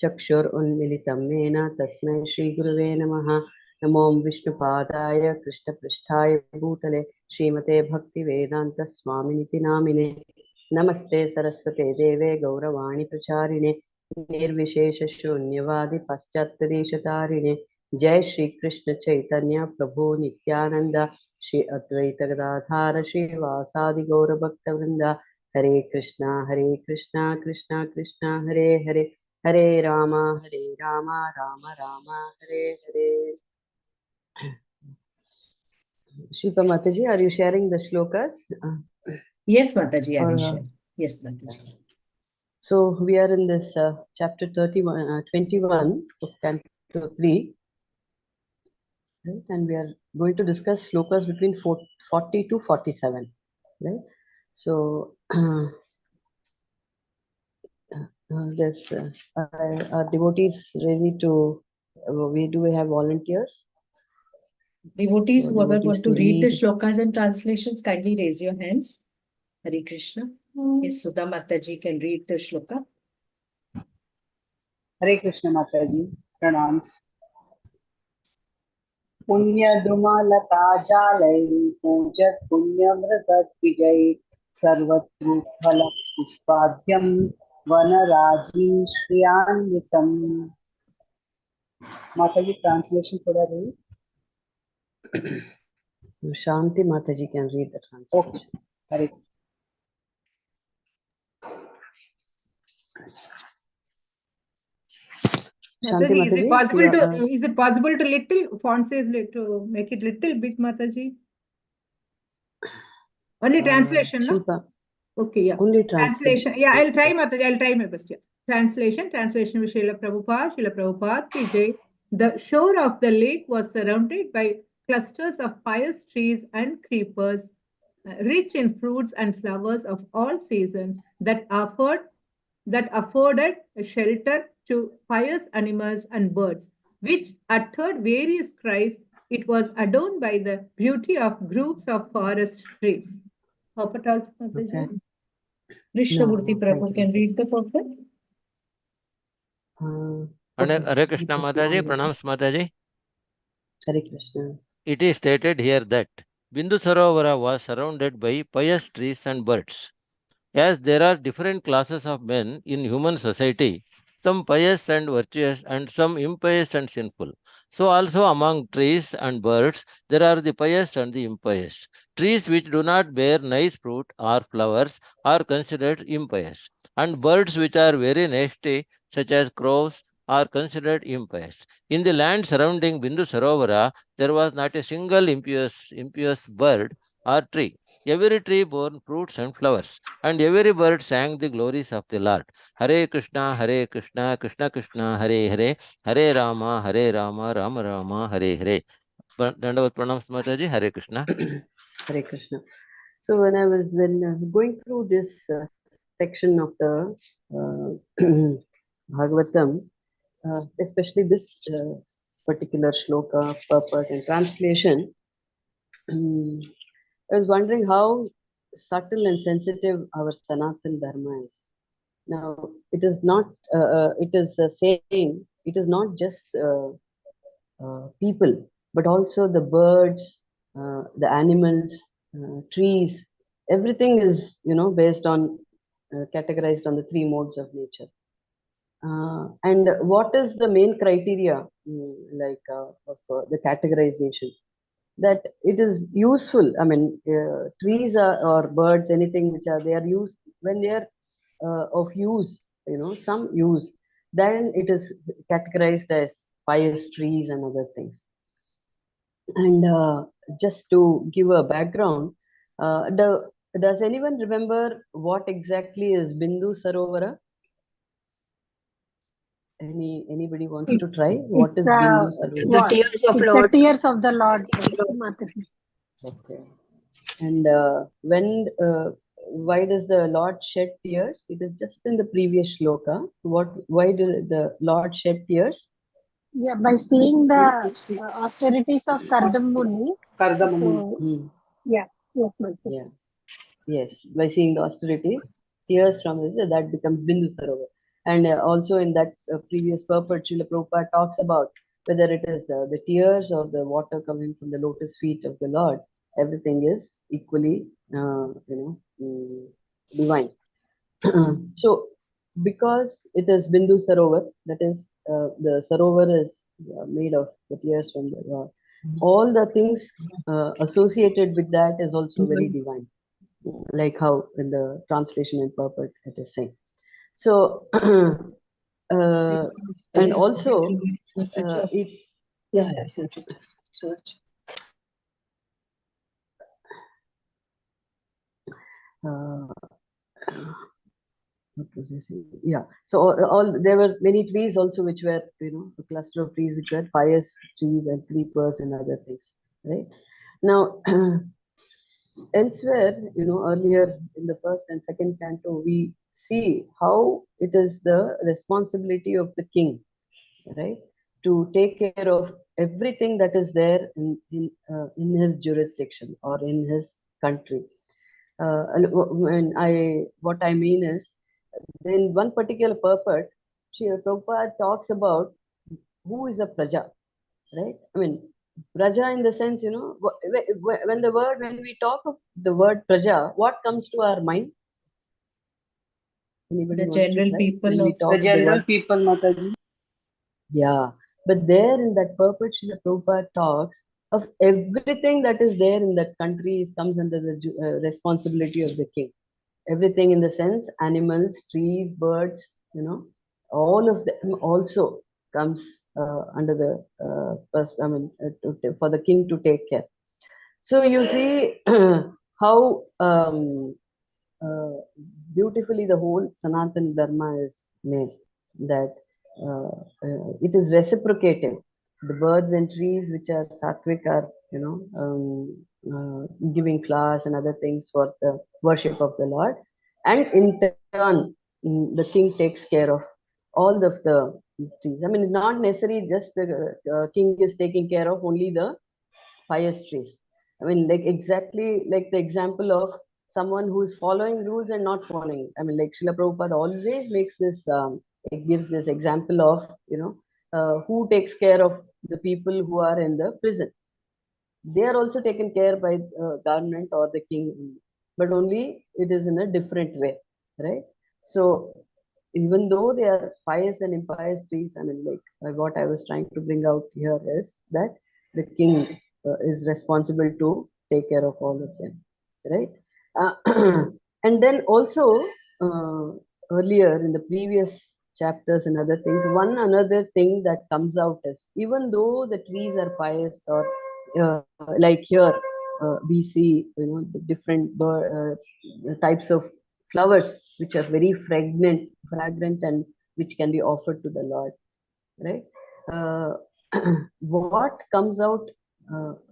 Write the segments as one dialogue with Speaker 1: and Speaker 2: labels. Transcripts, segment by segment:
Speaker 1: चक्षुरुन्मिलितं येन तस्मै श्रीगुरुवे नमः। नमो विष्णुपादाय कृष्णपृष्ठाय भूतले श्रीमते भक्तिवेदान्तस्वामिनिति नामिने। नमस्ते सरस्वते देवे गौरवाणी प्रचारिणे निर्विशेषशून्यवादि पाश्चात्यदेशतारिणे। जय श्री कृष्ण चैतन्य प्रभु नित्यानंद श्री अद्वैत गदाधार श्रीवासादि गौरभक्तवृंद। हरे कृष्णा कृष्णा कृष्णा हरे हरे, हरे Ram Ram Ram Hare Hare. Shilpa Mataji, are you sharing the shlokas?
Speaker 2: Yes, Mataji, I will share. Yes, Mataji.
Speaker 1: So we are in this chapter 21 of Canto 3, right? And we are going to discuss shlokas between 40 to 47, right? So this are devotees ready to? Do we have volunteers?
Speaker 2: Devotees who are going to read the shlokas and translations, kindly raise your hands. Hare Krishna. Yes, Sudha Mataji can read the shloka.
Speaker 3: Hare Krishna Mataji, pranams. Punya Drumalata Jalai, Pujat Punyamratat Vijay, Sarvatru Phala Pushpadhyam, Vanaraji Shriyanvitam. Mataji, translation should I read?
Speaker 1: Shanti Mataji can read the translation.
Speaker 3: Okay. Hare.
Speaker 1: Shanti Mataji,
Speaker 4: is it possible to little font size to make it little big, Mataji? Only translation, no?
Speaker 1: Shilpa.
Speaker 4: Okay, yeah.
Speaker 1: Only translation.
Speaker 4: Yeah, I'll try, Mataji. I'll try my best. Yeah. Translation with Srila Prabhupada ki jai. The shore of the lake was surrounded by clusters of pious trees and creepers, rich in fruits and flowers of all seasons that afforded a shelter to pious animals and birds, which uttered various cries. It was adorned by the beauty of groups of forest trees. Purport also, Mataji.
Speaker 1: Okay.
Speaker 2: Krishnamurti Prabhu can read the purport.
Speaker 5: Hare Krishna Mataji, pranams Mataji.
Speaker 1: Hare Krishna.
Speaker 5: It is stated here that Bindu Sarovara was surrounded by pious trees and birds. As there are different classes of men in human society, some pious and virtuous and some impious and sinful. So also among trees and birds, there are the pious and the impious. Trees which do not bear nice fruit or flowers are considered impious, and birds which are very nasty, such as crows, are considered impious. In the land surrounding Bindu Sarovara, there was not a single impious bird or tree. Every tree bore fruits and flowers, and every bird sang the glories of the Lord. Hare Krishna, Krishna Krishna, Hare Hare, Hare Rama, Rama Rama, Hare Hare. Dandavat pranams Mataji, Hare Krishna.
Speaker 1: Hare Krishna. So when going through this section of the Bhagavatam, especially this particular shloka, purport and translation, I was wondering how subtle and sensitive our Sanatana Dharma is. Now, it is not, it is saying, it is not just people, but also the birds, the animals, trees, everything is, based on, categorized on the three modes of nature. And what is the main criteria, of the categorization? That it is useful. I mean, trees or birds, anything which they are used when they are of use, some use, then it is categorized as pious trees and other things. And just to give a background, does anyone remember what exactly is Bindu Sarovara? Anybody wants to try? What is Bindu Sarovara?
Speaker 6: The tears of Lord.
Speaker 7: The tears of the Lord.
Speaker 1: Okay. And why does the Lord shed tears? It is just in the previous shloka. Why did the Lord shed tears?
Speaker 7: Yeah, by seeing the austerities of Kardamuni.
Speaker 3: Kardamuni.
Speaker 7: Yeah, yes, ma'am.
Speaker 1: Yeah. Yes, by seeing the austerities, tears from his, that becomes Bindu Sarovara. And also in that previous purport, Srila Prabhupada talks about whether it is the tears or the water coming from the lotus feet of the Lord, everything is equally, divine. So, because it is Bindu Sarovar, that is, the Sarovar is made of the tears from the Lord, all the things associated with that is also very divine, like how in the translation and purport it is saying. So, and also, it what was I saying? Yeah. So all there were many trees also which were, a cluster of trees which were pious trees and creepers and other things, right? Now, elsewhere, earlier in the first and second canto, we see how it is the responsibility of the king, right, to take care of everything that is there in his jurisdiction or in his country. What I mean is, in one particular purport, Srila Prabhupada talks about who is a praja, right? I mean, praja in the sense, when we talk of the word praja, what comes to our mind? Anybody
Speaker 2: The
Speaker 1: wants to
Speaker 2: general
Speaker 1: try?
Speaker 2: people
Speaker 1: When we
Speaker 2: of
Speaker 1: talk
Speaker 3: The
Speaker 1: of the
Speaker 3: general
Speaker 1: word,
Speaker 3: people, Mataji.
Speaker 1: yeah. But there in that purport, Srila Prabhupada talks of everything that is there in that country comes under the responsibility of the king. Everything in the sense, animals, trees, birds, all of them also comes under the first, for the king to take care. So you see how uh, beautifully the whole Sanatana Dharma is made, that it is reciprocative. The birds and trees which are sattvic are, giving class and other things for the worship of the Lord. And in turn, the king takes care of all of the trees. I mean, not necessarily just the king is taking care of only the pious trees. I mean, like exactly like the example of someone who is following rules and not following. I mean, like Srila Prabhupada always makes this, it gives this example of, who takes care of the people who are in the prison. They are also taken care by government or the king, but only it is in a different way, right? So even though they are pious and impious trees, I mean, like what I was trying to bring out here is that the king is responsible to take care of all of them, right? And then also, uh, earlier in the previous chapters and other things, one another thing that comes out is, even though the trees are pious, or like here we see, the different types of flowers which are very fragrant, and which can be offered to the Lord, right? Uh, what comes out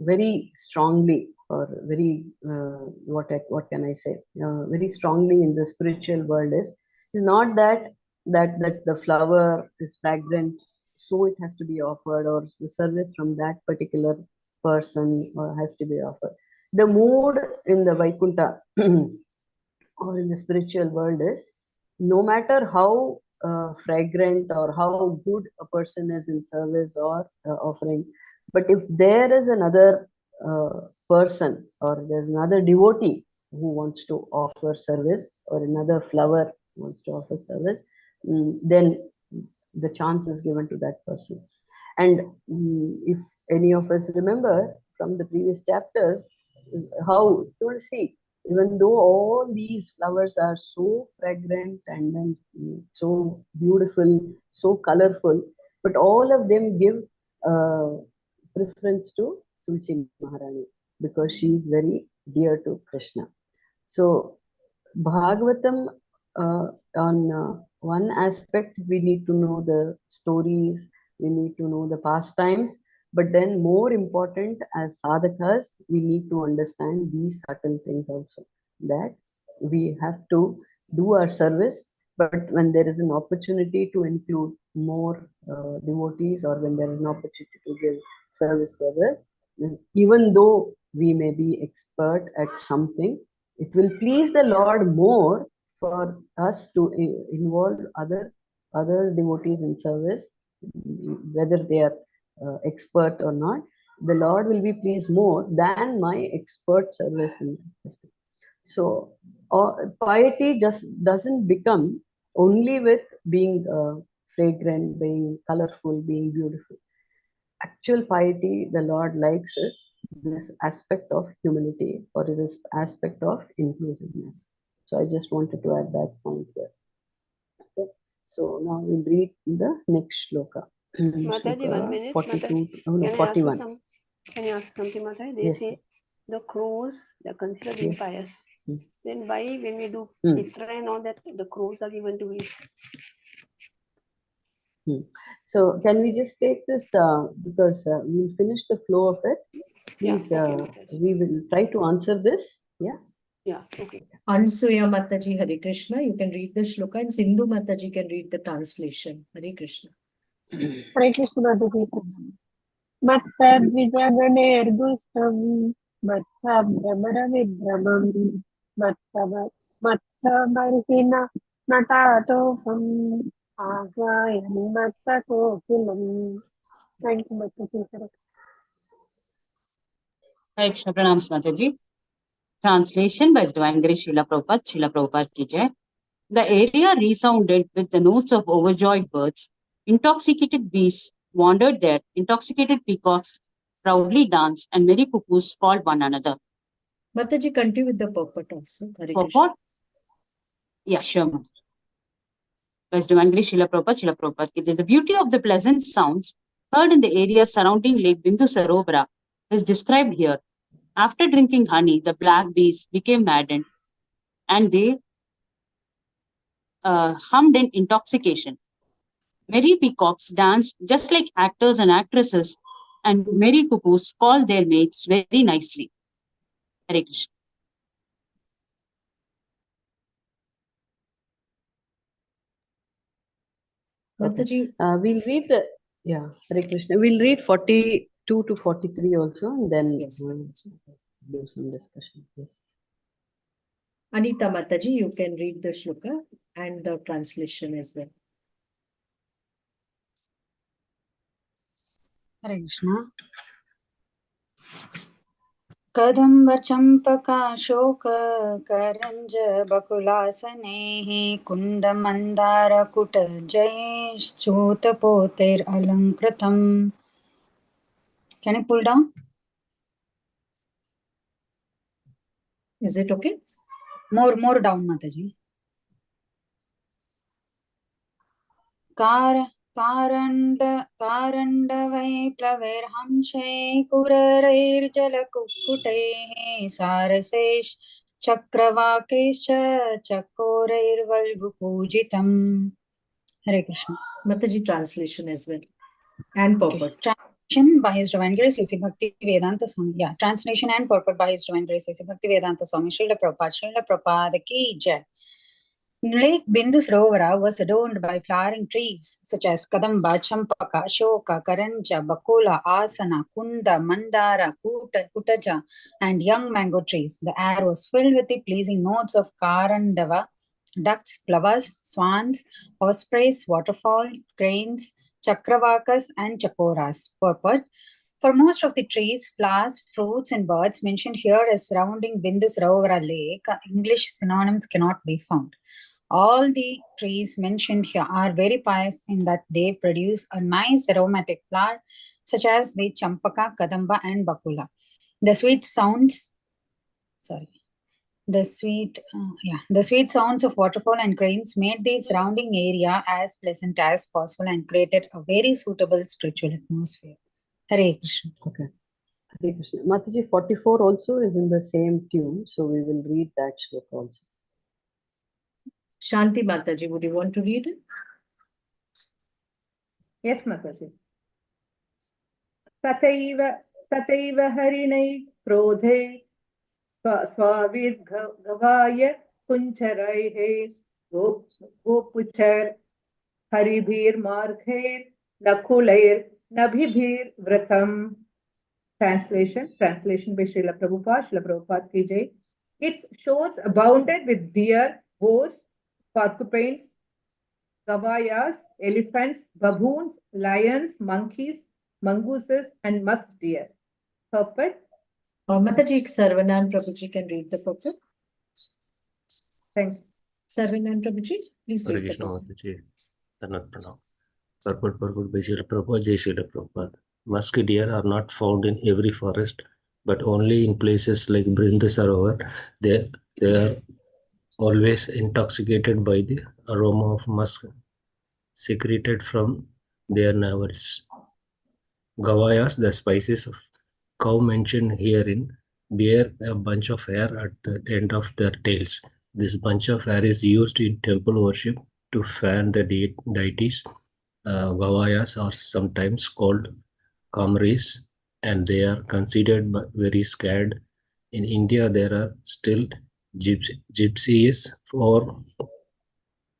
Speaker 1: very strongly, or very what can I say? Very strongly in the spiritual world is not that the flower is fragrant, so it has to be offered, or the service from that particular person has to be offered. The mood in the Vaikuntha or in the spiritual world is, no matter how fragrant or how good a person is in service or offering, but if there is another person, or there's another devotee who wants to offer service, or another flower wants to offer service, then the chance is given to that person. And if any of us remember from the previous chapters, how Tulsi, even though all these flowers are so fragrant and then so beautiful, so colorful, but all of them give uh, preference to Tulsi Maharani, because she is very dear to Krishna. So Bhagavatam, on one aspect, we need to know the stories, we need to know the pastimes, but then more important, as sadhakas, we need to understand these subtle things also. That we have to do our service, but when there is an opportunity to include more devotees, or when there is an opportunity to give service to others, even though we may be expert at something, it will please the Lord more for us to involve other other devotees in service, whether they are expert or not, the Lord will be pleased more than my expert service in this. So piety just doesn't become only with being fragrant, being colorful, being beautiful. Actual piety, the Lord likes is this aspect of humility or this aspect of inclusiveness. So I just wanted to add that point here. Okay. So now we'll read the next shloka.
Speaker 6: Mataji, 1 minute.
Speaker 1: 42,
Speaker 6: Can I ask
Speaker 1: 41.
Speaker 6: Can you ask something, Mataji? They
Speaker 1: Yes,
Speaker 6: say the crows, they're considered
Speaker 1: Yes.
Speaker 6: impious.
Speaker 1: Hmm.
Speaker 6: Then why, when we do
Speaker 1: Hmm.
Speaker 6: pitra and all that, the crows are given to eat?
Speaker 1: So can we just take this because we'll finish the flow of it. Please,
Speaker 6: Yeah, okay.
Speaker 1: we will try to answer this. Yeah.
Speaker 6: Yeah, okay.
Speaker 2: Ansuya Mataji, Hare Krishna. You can read the shloka, and Sindhu Mataji can read the translation. Hare Krishna.
Speaker 7: Hare Krishna Mataji. Mattadvijaganirgustam Mattabhramaravidramam Mattamarhina Natatopam Agayam Mattakokilam. Thank you, Mataji.
Speaker 8: Hare Krishna, Pranam Mataji. Translation by His Divine Grace Srila Prabhupada, Srila Prabhupada ki jai. The area resounded with the notes of overjoyed birds. Intoxicated beasts wandered there, intoxicated peacocks proudly danced, and merry cuckoos called one another.
Speaker 2: Mataji, continue with the purport also. Hare Krishna.
Speaker 8: Purport? Yeah, sure, Mataji. By His Divine Grace Srila Prabhupada ki jai. The beauty of the pleasant sounds heard in the area surrounding Lake Bindu Sarovara is described here. After drinking honey, the black bees became maddened, and they hummed in intoxication. Merry peacocks danced just like actors and actresses, and merry cuckoos called their mates very nicely. Hare Krishna.
Speaker 2: Mataji,
Speaker 1: We'll read the, yeah, Hare Krishna. We'll read 42 to 43 also, and then
Speaker 2: yes.
Speaker 1: we'll do some discussion. Yes.
Speaker 2: Anita Mataji, you can read the shloka and the translation as well.
Speaker 8: Hare Krishna. कदम्ब चंपका शोक करंज बकुलासनेः कुंद मंदार कुट जयश्चूत पोतेर अलंकृतम्. Can I pull down?
Speaker 2: Is it okay?
Speaker 8: More down, Mataji. कारण्डवैप्लवैर्हंसै कुररैर्जलकुक्कुटैः सारसैश् चक्रवाकैश्च चकोरैर्वल्गुपूजितम्. Hare Krishna.
Speaker 2: Mataji, translation as well. And purport.
Speaker 8: Translation by His Divine Grace A.C. Bhakti Vedanta Swami. Yeah, translation and purport by His Divine Grace A.C. Bhakti Vedanta Swami. Srila Prabhupada ki jai. Lake Bindu Sarovara was adorned by flowering trees such as Kadamba, Champaka, Ashoka, Karanja, Bakula, Asana, Kunda, Mandara, Kutaja, and young mango trees. The air was filled with the pleasing notes of Karandava, ducks, plovers, swans, ospreys, waterfall, cranes, chakravakas, and chakoras. Purport. For most of the trees, flowers, fruits, and birds mentioned here as surrounding Bindu Sarovara Lake, English synonyms cannot be found. All the trees mentioned here are very pious in that they produce a nice aromatic flower, such as the champaka, kadamba, and bakula. The sweet sounds of waterfall and cranes made the surrounding area as pleasant as possible and created a very suitable spiritual atmosphere. Hare Krishna.
Speaker 1: Okay. Hare Krishna. Mataji, 44 also is in the same tune, so we will read that shloka also.
Speaker 2: Shanti Mataji, would you want to read it?
Speaker 4: Yes, Mataji. तथैव हरिणै क्रोधे स्वाविद्गवाय कुञ्चरैः गोपुचर हरिभिर्मार्गैर्नकुलैर्नभिभिर्वृतम्. Translation by Srila Prabhupada ki jai. Its shores abounded with deer, boars, porcupines, gavayas, elephants, baboons, lions, monkeys, mongooses, and musk deer. Purport.
Speaker 2: Mataji, Sarvanan Prabhuji can read the purport.
Speaker 4: Thank you.
Speaker 2: Sarvanan Prabhuji, please
Speaker 9: Hare
Speaker 2: read the
Speaker 9: Krishna
Speaker 2: purport.
Speaker 9: Mataji. Tanat Pranam. Purport by Srila Prabhupada, Jai Srila Prabhupada. Musk deer are not found in every forest, but only in places like Brinda Sarovar. They are always intoxicated by the aroma of musk secreted from their navels. Gavayas, the species of cow mentioned herein, bear a bunch of hair at the end of their tails. This bunch of hair is used in temple worship to fan the deities. Gavayas are sometimes called kamris, and they are considered very scared. In India, there are still gypsies or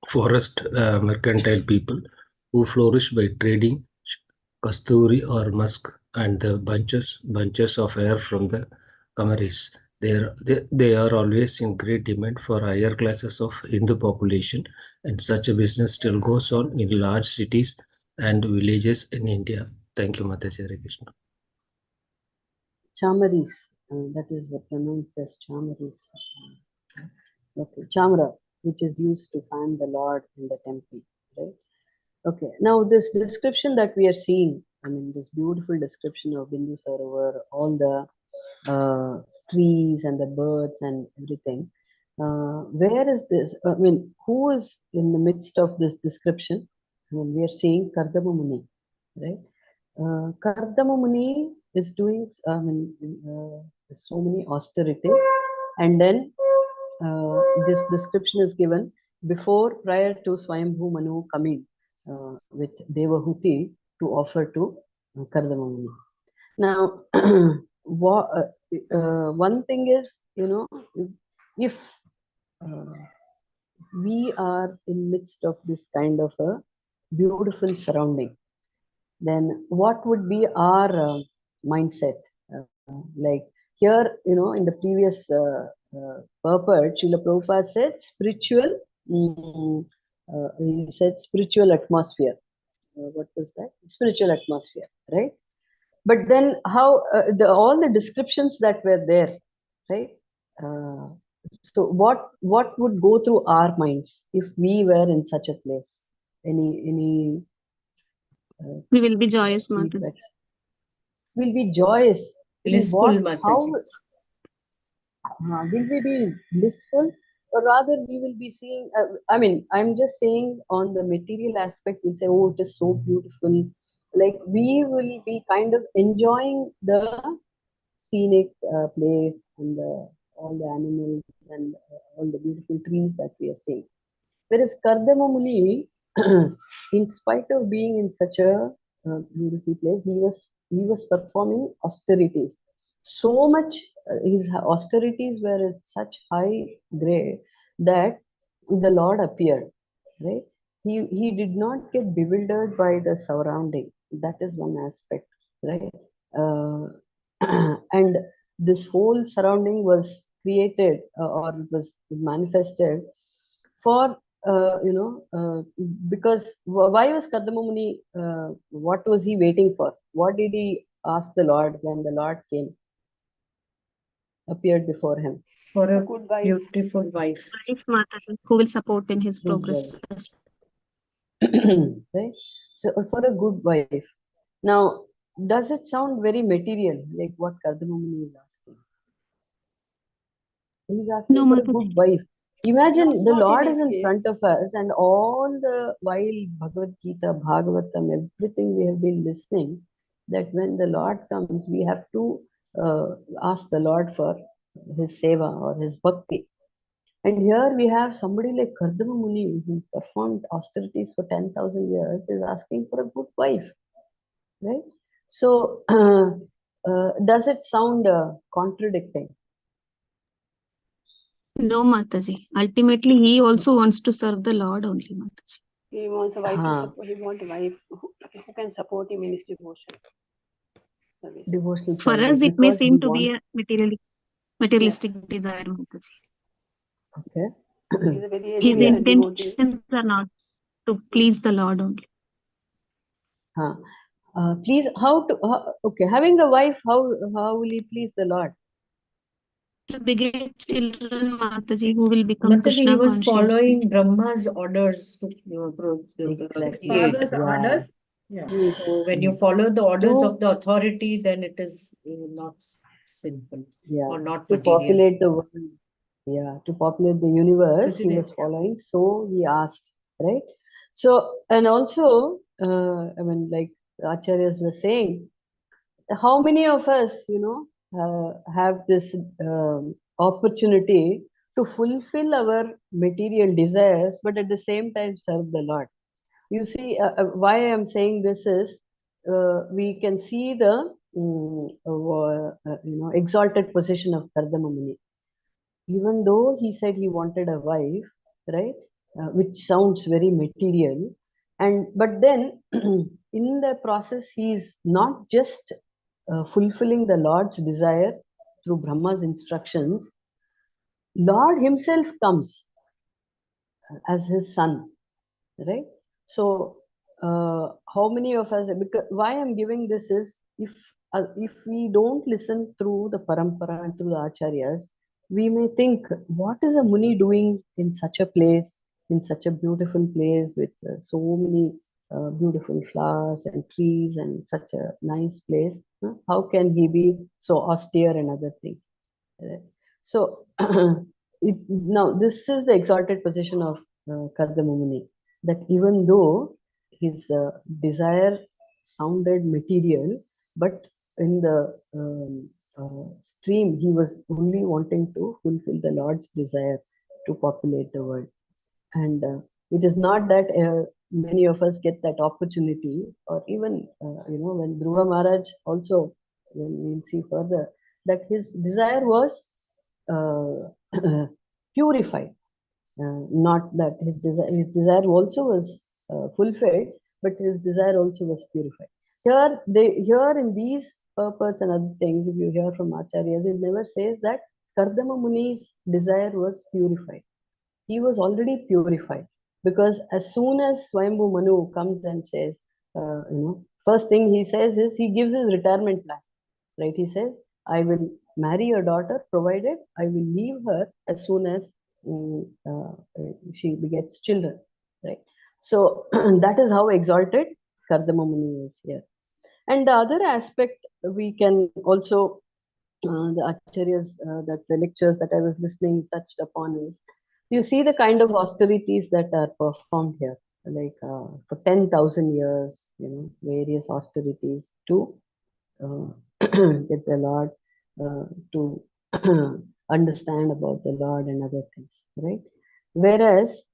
Speaker 9: forest mercantile people who flourish by trading kasturi or musk and the bunches of hair from the kamaris. They are always in great demand for higher classes of Hindu population, and such a business still goes on in large cities and villages in India. Thank you, Mataji. Hare Krishna.
Speaker 1: Chamaris, that is pronounced as chamaris. Okay, chamra, which is used to fan the Lord in the temple, right? Okay, now this description that we are seeing, I mean, this beautiful description of Bindu Sarovar, all the trees and the birds and everything. Where is this? I mean, who is in the midst of this description? I mean, we are seeing Kardama Muni, right? Kardama Muni is doing, I mean, so many austerities, and then this description is given prior to Swayambhu Manu coming with Devahuti to offer to Kardama Muni. Now, one thing is, if we are in midst of this kind of a beautiful surrounding, then what would be our mindset? Like here, in the previous purport, Srila Prabhupada said spiritual, he said spiritual atmosphere. What was that? Spiritual atmosphere, right? But then how all the descriptions that were there, right? So what would go through our minds if we were in such a place? Any
Speaker 7: We will be joyous, Mataji.
Speaker 1: feedback? We'll be joyous.
Speaker 2: Blissful,
Speaker 1: How
Speaker 2: Mataji.
Speaker 1: will we be blissful, or rather we will be seeing? I mean, I'm just saying on the material aspect. We'll say, "Oh, it is so beautiful." Like we will be kind of enjoying the scenic place and all the animals and all the beautiful trees that we are seeing. Whereas Kardama Muni, in spite of being in such a beautiful place, he was performing austerities. So much his austerities were at such high grade that the Lord appeared. Right? He did not get bewildered by the surrounding. That is one aspect, right? And this whole surrounding was created or was manifested for because why was Kardama Muni, what was he waiting for? What did he ask the Lord when the Lord appeared before him?
Speaker 2: For a
Speaker 6: good wife.
Speaker 2: beautiful wife.
Speaker 7: Wife, Mataji, who will support in his
Speaker 1: Good
Speaker 7: progress.
Speaker 1: Right? So for a good wife. Now, does it sound very material, like what Kardama Muni is asking? He's asking
Speaker 7: No,
Speaker 1: for a
Speaker 7: Mataji.
Speaker 1: good wife. Imagine the
Speaker 6: Not in
Speaker 1: Lord
Speaker 6: his
Speaker 1: is in
Speaker 6: case.
Speaker 1: front of us, and all the while Bhagavad Gita, Bhagavatam, everything we have been listening, that when the Lord comes, we have to ask the Lord for his seva or his bhakti. And here we have somebody like Kardama Muni who performed austerities for 10,000 years is asking for a good wife, right? So, does it sound contradicting?
Speaker 7: No, Mataji. Ultimately, he also wants to serve the Lord only, Mataji.
Speaker 6: He wants a wife to
Speaker 1: Uh-huh.
Speaker 6: support. He wants a wife who can support him in his devotion. Service.
Speaker 1: Devotional
Speaker 7: For
Speaker 1: service,
Speaker 7: us, it may
Speaker 1: because
Speaker 7: seem
Speaker 1: he
Speaker 7: to be
Speaker 1: wants.
Speaker 7: a materialistic desire, Mataji.
Speaker 1: Okay.
Speaker 6: He's a very
Speaker 7: His
Speaker 6: elegant devotee.
Speaker 7: intentions are not. to please the Lord only.
Speaker 1: Please, okay, having a wife, how will he please the Lord?
Speaker 7: To beget children, Mataji, who will become
Speaker 2: Mataji,
Speaker 7: Krishna
Speaker 2: he was
Speaker 7: conscious.
Speaker 2: following Brahma's orders.
Speaker 1: Exactly.
Speaker 4: Father's
Speaker 1: Yeah.
Speaker 4: orders. Yeah.
Speaker 2: So when you follow the orders
Speaker 1: To-
Speaker 2: of the authority, then it is not sinful
Speaker 1: Yeah.
Speaker 2: or not
Speaker 1: To
Speaker 2: material.
Speaker 1: populate the world. Yeah. To populate the universe, he was
Speaker 4: Originate, yeah.
Speaker 1: following. So he asked, right? So, and also, I mean, like the acharyas were saying, how many of us, have this opportunity to fulfill our material desires, but at the same time serve the Lord? You see, why I'm saying this is, we can see the exalted position of Kardama Muni. Even though he said he wanted a wife, right, which sounds very material, but then in the process he is not just fulfilling the Lord's desire through Brahma's instructions. Lord himself comes as his son, right? So how many of us, because why I'm giving this is, if we don't listen through the parampara and through the acharyas, we may think, what is a muni doing in such a place, in such a beautiful place with so many beautiful flowers and trees and such a nice place? How can he be so austere and other things? Right? So now this is the exalted position of Kardama Muni, that even though his desire sounded material, but in the stream he was only wanting to fulfill the Lord's desire to populate the world. And it is not that many of us get that opportunity, or even when Dhruva Maharaj also, when we'll see further, that his desire was purified. Not that his desire also was fulfilled, but his desire also was purified. Here in these purports and other things, if you hear from acharyas, it never says that Kardama Muni's desire was purified. He was already purified, because as soon as Swayambhu Manu comes and says, first thing he says is, he gives his retirement plan, right? He says, I will marry your daughter provided I will leave her as soon as she begets children, right? So that is how exalted Kardama Muni is here. And the other aspect we can also, the acharyas, that the lectures that I was listening touched upon is, you see the kind of austerities that are performed here, like for 10,000 years, various austerities to get the Lord, to understand about the Lord and other things, right? Whereas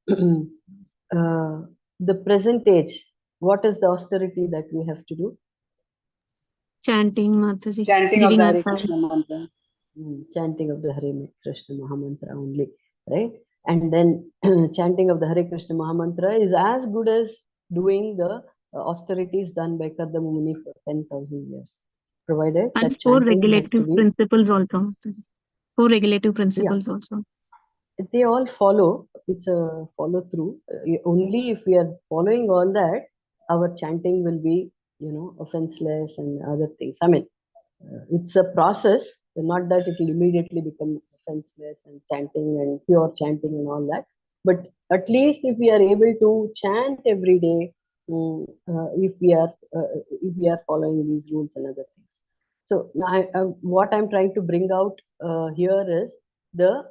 Speaker 1: the present age, what is the austerity that we have to do?
Speaker 7: Chanting, Mataji.
Speaker 3: Chanting of
Speaker 7: Giving
Speaker 3: the
Speaker 7: our
Speaker 3: Hare
Speaker 7: time.
Speaker 3: Krishna mantra.
Speaker 1: Chanting of the Hare Krishna Mahamantra only, right? And then chanting of the Hare Krishna Mahamantra is as good as doing the austerities done by Kardama Muni for 10,000 years, provided
Speaker 7: And
Speaker 1: that
Speaker 7: four
Speaker 1: chanting has to
Speaker 7: regulative
Speaker 1: be,
Speaker 7: principles also, Mataji. Four regulative principles also.
Speaker 1: they all follow. It's a follow through. Only if we are following all that, our chanting will be, offenseless and other things. I mean, it's a process, not that it will immediately become offenseless and chanting and pure chanting and all that. But at least if we are able to chant every day, if we are following these rules and other things. So what I'm trying to bring out here is the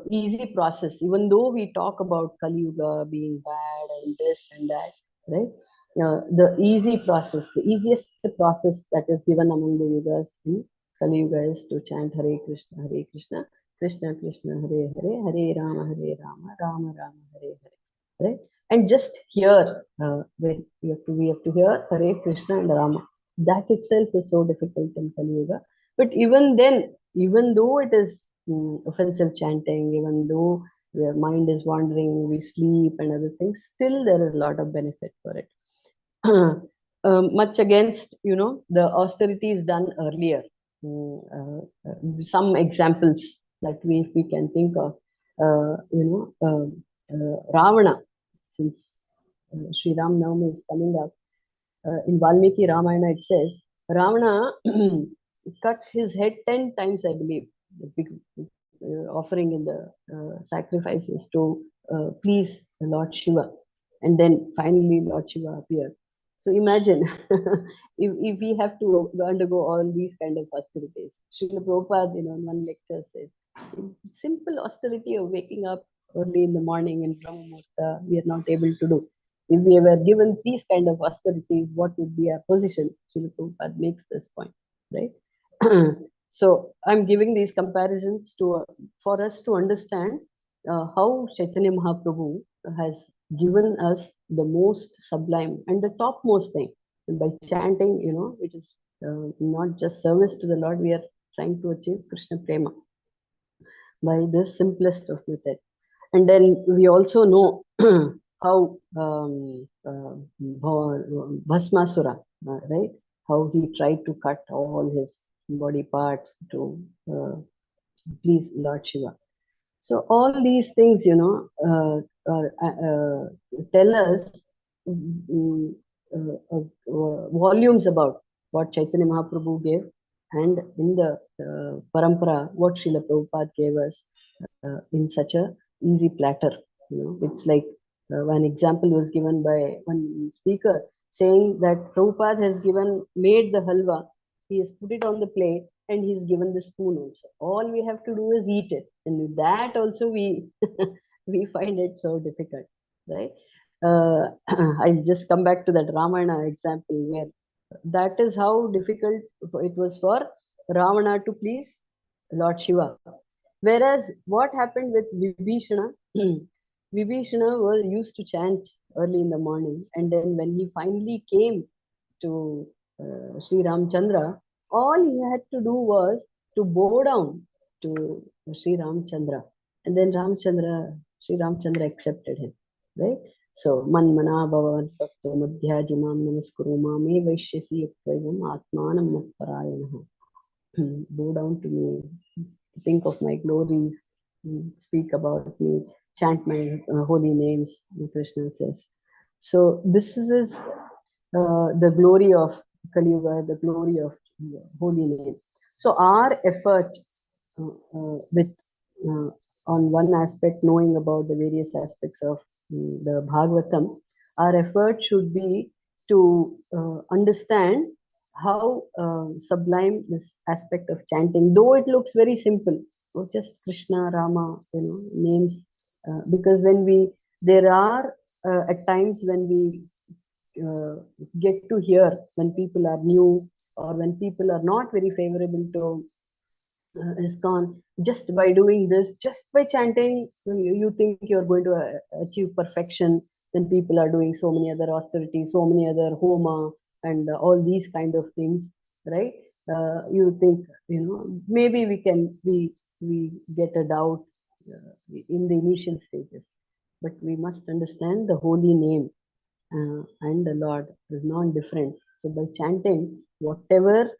Speaker 1: easy process. Even though we talk about Kali Yuga being bad and this and that, right? The easy process, the easiest process that is given among the yugas in Kali Yuga is to chant Hare Krishna, Krishna Krishna, Hare Hare, Hare Rama, Rama Rama, Hare Hare. Right? And just here, when we have to hear Hare Krishna and Rama. That itself is so difficult in Kali Yuga. But even then, even though it is offensive chanting, even though your mind is wandering, we sleep and other things, still there is a lot of benefit for it. Much against, the austerities done earlier. Some examples that we can think of, Ravana, since Sri Ram Navami is coming up, in Valmiki Ramayana it says, Ravana cut his head 10 times, I believe, offering in the sacrifices to please the Lord Shiva. And then finally Lord Shiva appeared. So imagine if we have to undergo all these kind of austerities. Srila Prabhupada, in one lecture said, simple austerity of waking up early in the morning in Brahma Muhurta, we are not able to do. If we were given these kind of austerities, what would be our position? Srila Prabhupada makes this point, right? So I'm giving these comparisons for us to understand how Chaitanya Mahaprabhu has given us the most sublime and the topmost thing. And by chanting, it is not just service to the Lord, we are trying to achieve Krishna Prema by the simplest of method. And then we also know how Bhasmasura, right? How he tried to cut all his body parts to please Lord Shiva. So all these things, tell us volumes about what Chaitanya Mahaprabhu gave, and in the parampara, what Srila Prabhupada gave us in such a easy platter. It's like one example was given by one speaker saying that Prabhupada has made the halwa, he has put it on the plate, and he's given the spoon also. All we have to do is eat it. And with that also we we find it so difficult, right? I'll just come back to that Ramayana example where that is how difficult it was for Ravana to please Lord Shiva. Whereas what happened with Vibhishana, Vibhishana was used to chant early in the morning, and then when he finally came to Sri Ramchandra, all he had to do was to bow down to Sri Ramchandra, and then Sri Ramchandra accepted him, right? So, man mana bhavan bhakto madhyajimam namaskuru mame vaishyasi yuktvaivam atmanam matparayanaha. Bow down to me, think of my glories, speak about me, chant my holy names, Krishna says. So this is the glory of Kali Yuga, the glory of holy name. So our effort with on one aspect, knowing about the various aspects of the Bhagavatam, our effort should be to understand how sublime this aspect of chanting, though it looks very simple, just Krishna, Rama, names, because there are at times when we get to hear when people are new or when people are not very favorable to ISKCON, just by doing this, just by chanting, you think you're going to achieve perfection. Then people are doing so many other austerities, so many other homa, and all these kind of things, right? You think, maybe we get a doubt in the initial stages, but we must understand the holy name and the Lord is non-different. So by chanting, whatever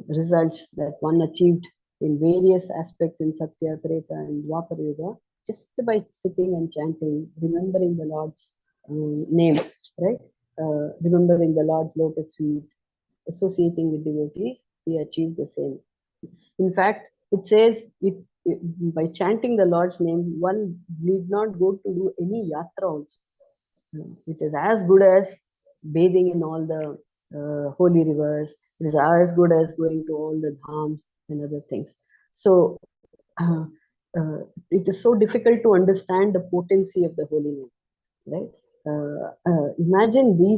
Speaker 1: results that one achieved in various aspects in Satya, Treta, and Dwapara Yuga, just by sitting and chanting, remembering the Lord's name, right? Remembering the Lord's lotus feet, associating with devotees, we achieve the same. In fact, it says by chanting the Lord's name, one need not go to do any yatra also. It is as good as bathing in all the holy rivers. It is as good as going to all the dhams and other things. So uh, it is so difficult to understand the potency of the holy name, right? Imagine the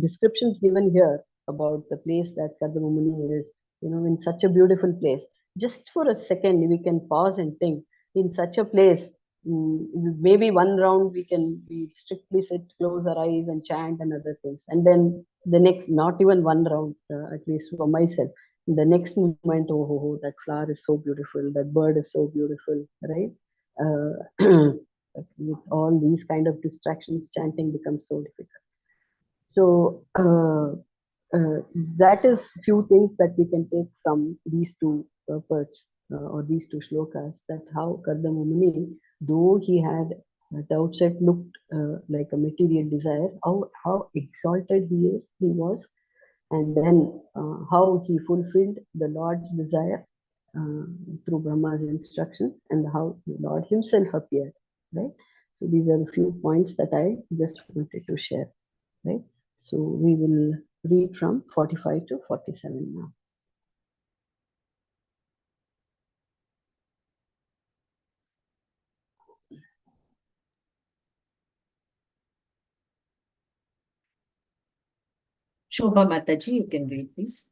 Speaker 1: descriptions given here about the place that Kadamamuni is, in such a beautiful place. Just for a second, we can pause and think, in such a place, maybe one round we strictly sit, close our eyes and chant and other things. And then the next, not even one round, at least for myself, the next moment, oh, that flower is so beautiful, that bird is so beautiful, right? With all these kind of distractions, chanting becomes so difficult. So that is few things that we can take from these two parts or these two shlokas, that how Kardama Muni, though he had at the outset looked like a material desire, how exalted he was, and then how he fulfilled the Lord's desire through Brahma's instructions, and how the Lord himself appeared, right? So these are the few points that I just wanted to share, right? So we will read from 45 to 47 now.
Speaker 2: Shobha Mataji, you can read, please.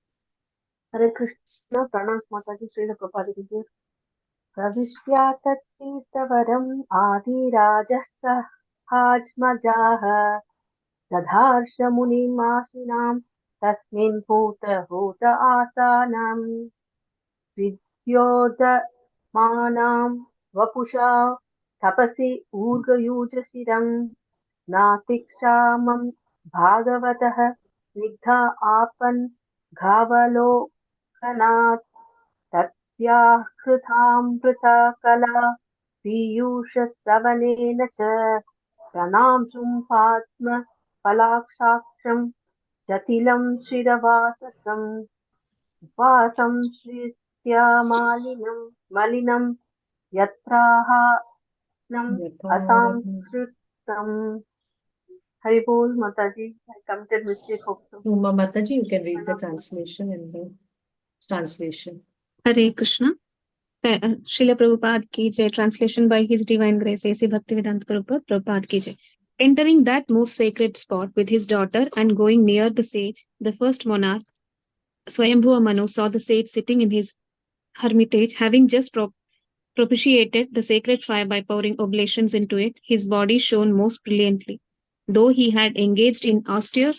Speaker 6: Hare Krishna, pranams Mataji, Srila Prabhupada is here. Pravishya tattitavaram adhirajasa hajmajaha dadharsha munimasinam tasmin bhuta asanam vidyodmanam vapusha tapasi urgayujasiram natikshamam bhagavatah snigdha apan घावलोकनात् तस्याकृतामृता कला पीयूषश्रवणेन च प्रणांसुं पात्म फलाक्षाक्षं जटिलं शिरवाससं वासं श्रित्या मलिनं यत्राहानं असंस्कृतम्. Hari Bol, Mataji, I committed mistake.
Speaker 2: Uma Mataji, you can read the translation and the translation.
Speaker 7: Hare Krishna. Srila Prabhupada ki jai. Translation by His Divine Grace A.C. Bhaktivedanta Prabhupada ki jai. Entering that most sacred spot with his daughter and going near the sage, the first monarch, Swayambhuva Manu, saw the sage sitting in his hermitage, having just propitiated the sacred fire by pouring oblations into it. His body shone most brilliantly. Though he had engaged in austere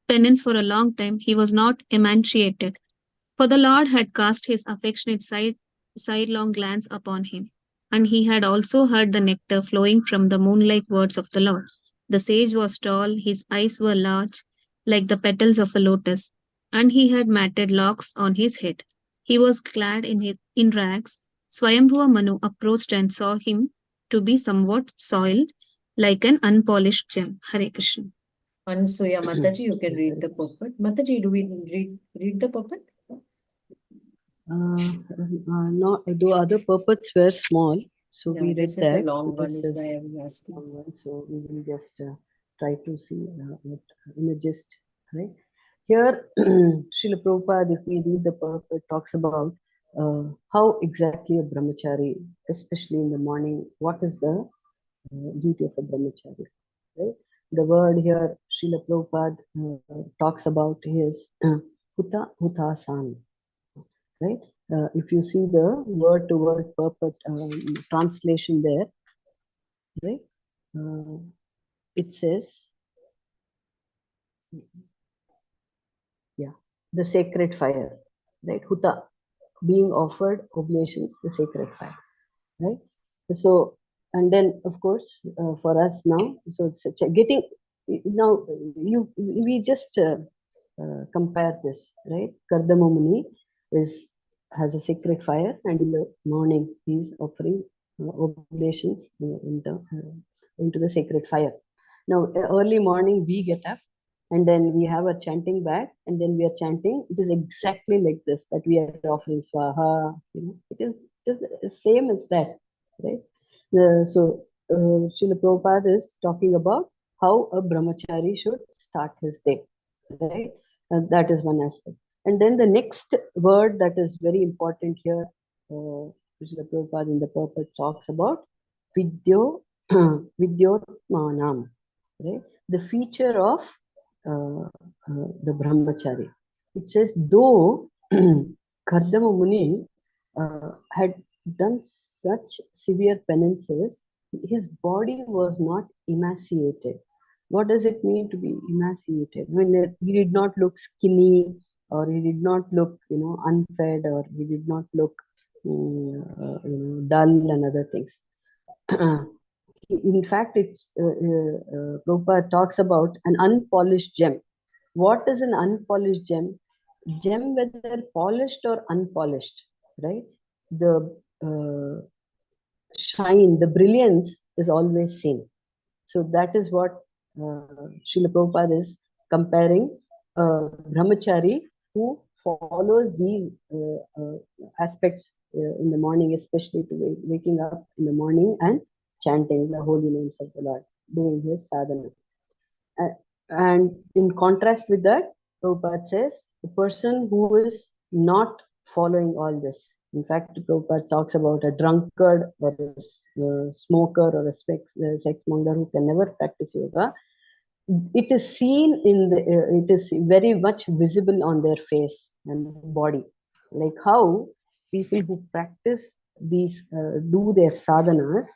Speaker 7: penance for a long time, he was not emaciated, for the Lord had cast his affectionate sidelong glance upon him, and he had also heard the nectar flowing from the moon-like words of the Lord. The sage was tall, his eyes were large, like the petals of a lotus, and he had matted locks on his head. He was clad in rags. Swayambhuva Manu approached and saw him to be somewhat soiled, like an unpolished gem. Hare Krishna.
Speaker 2: Ansuya Mataji, you can read the purport. Mataji, do we read the purport?
Speaker 1: No, the other purports were small, so we read
Speaker 2: this
Speaker 1: that.
Speaker 2: Is a long one, is why I'm asking.
Speaker 1: So we will just try to see what in a gist, right? Here, Srila Prabhupada, if we read the purport, talks about how exactly a brahmachari, especially in the morning, what is the duty of a brahmachari, right? The word here, Srila Prabhupada talks about his hutasan, right? If you see the word-to-word purport translation there, right? It says, yeah, the sacred fire, right? Huta, being offered oblations, the sacred fire, right? So, and then of course for us now, so it's getting now we just compare this, right? Kardama Muni has a sacred fire, and in the morning he is offering oblations into the sacred fire. Now early morning we get up, and then we have a chanting bag, and then we are chanting. It is exactly like this, that we are offering swaha. It is just the same as that, right? So Srila Prabhupada is talking about how a brahmachari should start his day, right? That is one aspect. And then the next word that is very important here, Srila Prabhupada in the purport talks about vidyotmanam, right? The feature of the brahmachari. It says, though Kardama Muni had done such severe penances, his body was not emaciated. What does it mean to be emaciated? When he did not look skinny, or he did not look, unfed, or he did not look, dull and other things. In fact, Prabhupada talks about an unpolished gem. What is an unpolished gem? Gem, whether polished or unpolished, right? The shine, the brilliance is always seen. So that is what Srila Prabhupada is comparing brahmachari who follows these aspects in the morning, especially to waking up in the morning and chanting the holy names of the Lord, doing his sadhana. And in contrast with that, Prabhupada says the person who is not following all this. In fact, Prabhupada talks about a drunkard or a smoker or a sex monger who can never practice yoga. It is seen in the, it is very much visible on their face and body. Like how people who practice these, do their sadhanas,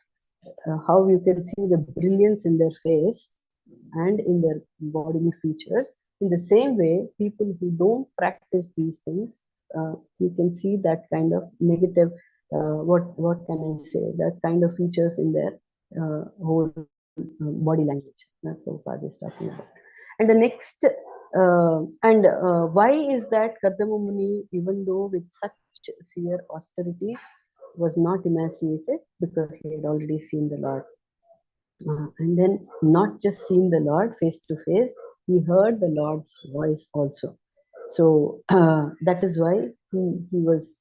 Speaker 1: how you can see the brilliance in their face and in their bodily features. In the same way, people who don't practice these things, you can see that kind of negative, what can I say, that kind of features in their whole body language. That's what Prabhupada is talking about. And the next, why is that Kardama Muni, even though with such severe austerities, was not emaciated? Because he had already seen the Lord. And then not just seen the Lord face to face, he heard the Lord's voice also. So that is why he was,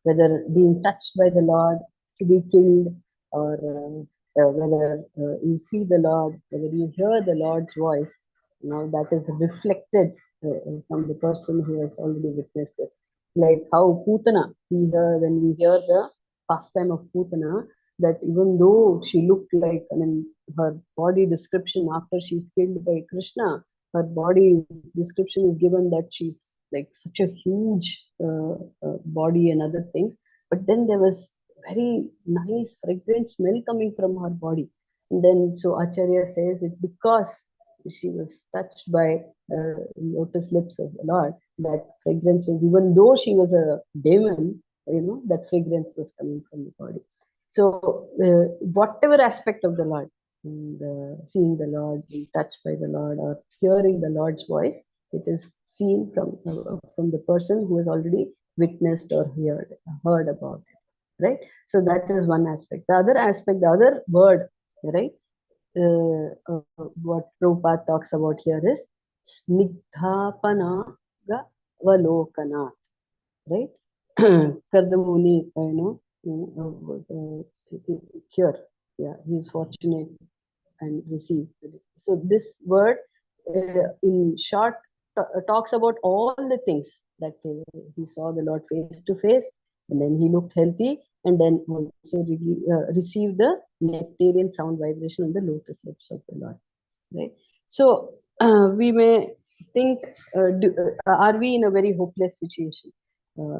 Speaker 1: whether being touched by the Lord to be killed, or whether you see the Lord, whether you hear the Lord's voice, that is reflected from the person who has already witnessed this. Like how Putana, when we hear the pastime of Putana, that even though she looked like, her body description after she's killed by Krishna, her body description is given that she's like such a huge body and other things. But then there was very nice fragrant smell coming from her body. And then so Acharya says it because she was touched by lotus lips of the Lord, that fragrance was, even though she was a demon, that fragrance was coming from the body. So whatever aspect of the Lord, seeing the Lord, being touched by the Lord, or hearing the Lord's voice, it is seen from the person who has already witnessed or heard about it, right? So that is one aspect. The other aspect, the other word, right? What Prabhupada talks about here is snigdhapana valokana, right? Kardamuni, here, yeah, he is fortunate and received. So this word, in short, talks about all the things that he saw the Lord face to face, and then he looked healthy, and then also received the nectarian sound vibration on the lotus lips of the Lord, right? So we may think, are we in a very hopeless situation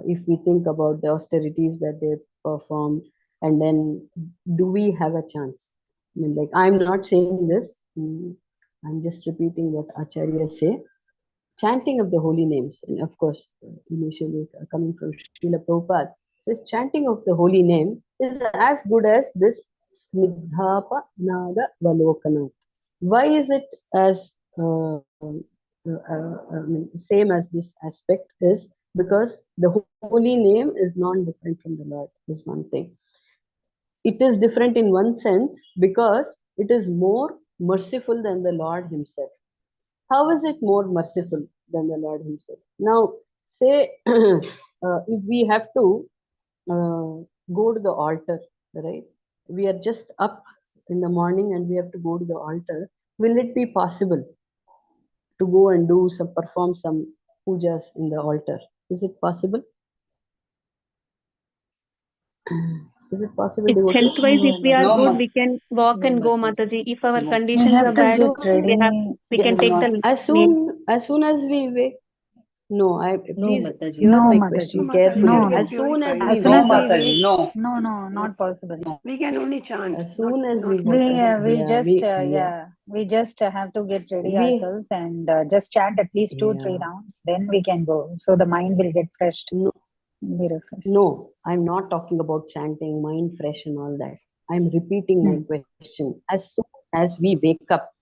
Speaker 1: if we think about the austerities that they performed, and then do we have a chance? Like, I'm not saying this, I'm just repeating what acharyas say. Chanting of the holy names, and of course, initially coming from Srila Prabhupada, says chanting of the holy name is as good as this snigdhapa naga valokana. Why is it as same as this aspect? Is because the holy name is non-different from the Lord, is one thing. It is different in one sense because it is more merciful than the Lord himself. How is it more merciful than the Lord himself? Now, say if we have to go to the altar, right? We are just up in the morning and we have to go to the altar. Will it be possible to go and perform some pujas in the altar? Is it possible? Is it possible?
Speaker 7: If health-wise, if we are
Speaker 3: No,
Speaker 7: good, we can walk and go, Mataji. If our
Speaker 3: No.
Speaker 7: conditions
Speaker 8: have
Speaker 7: are
Speaker 8: to
Speaker 7: bad,
Speaker 8: get ready.
Speaker 7: we can take the
Speaker 1: as
Speaker 7: name.
Speaker 1: soon as we wake. No, please
Speaker 2: Mataji.
Speaker 1: hear
Speaker 8: No,
Speaker 1: my
Speaker 8: Mataji.
Speaker 1: question
Speaker 6: No,
Speaker 1: carefully.
Speaker 6: Mataji, we
Speaker 8: No.
Speaker 1: As
Speaker 6: can
Speaker 1: soon as
Speaker 6: purify.
Speaker 1: we
Speaker 8: As soon
Speaker 3: No,
Speaker 8: as
Speaker 1: wake up,
Speaker 3: Mataji, no.
Speaker 8: No, not possible.
Speaker 3: No.
Speaker 6: We can only chant.
Speaker 1: as soon as we
Speaker 6: not
Speaker 1: wake up,
Speaker 8: We just have to get ready
Speaker 1: we
Speaker 8: ourselves and just chant at least 2-3 rounds. Then we can go. So the mind will get fresh. Be refreshed.
Speaker 1: No, I'm not talking about chanting, mind fresh and all that. I'm repeating my question. As soon as we wake up,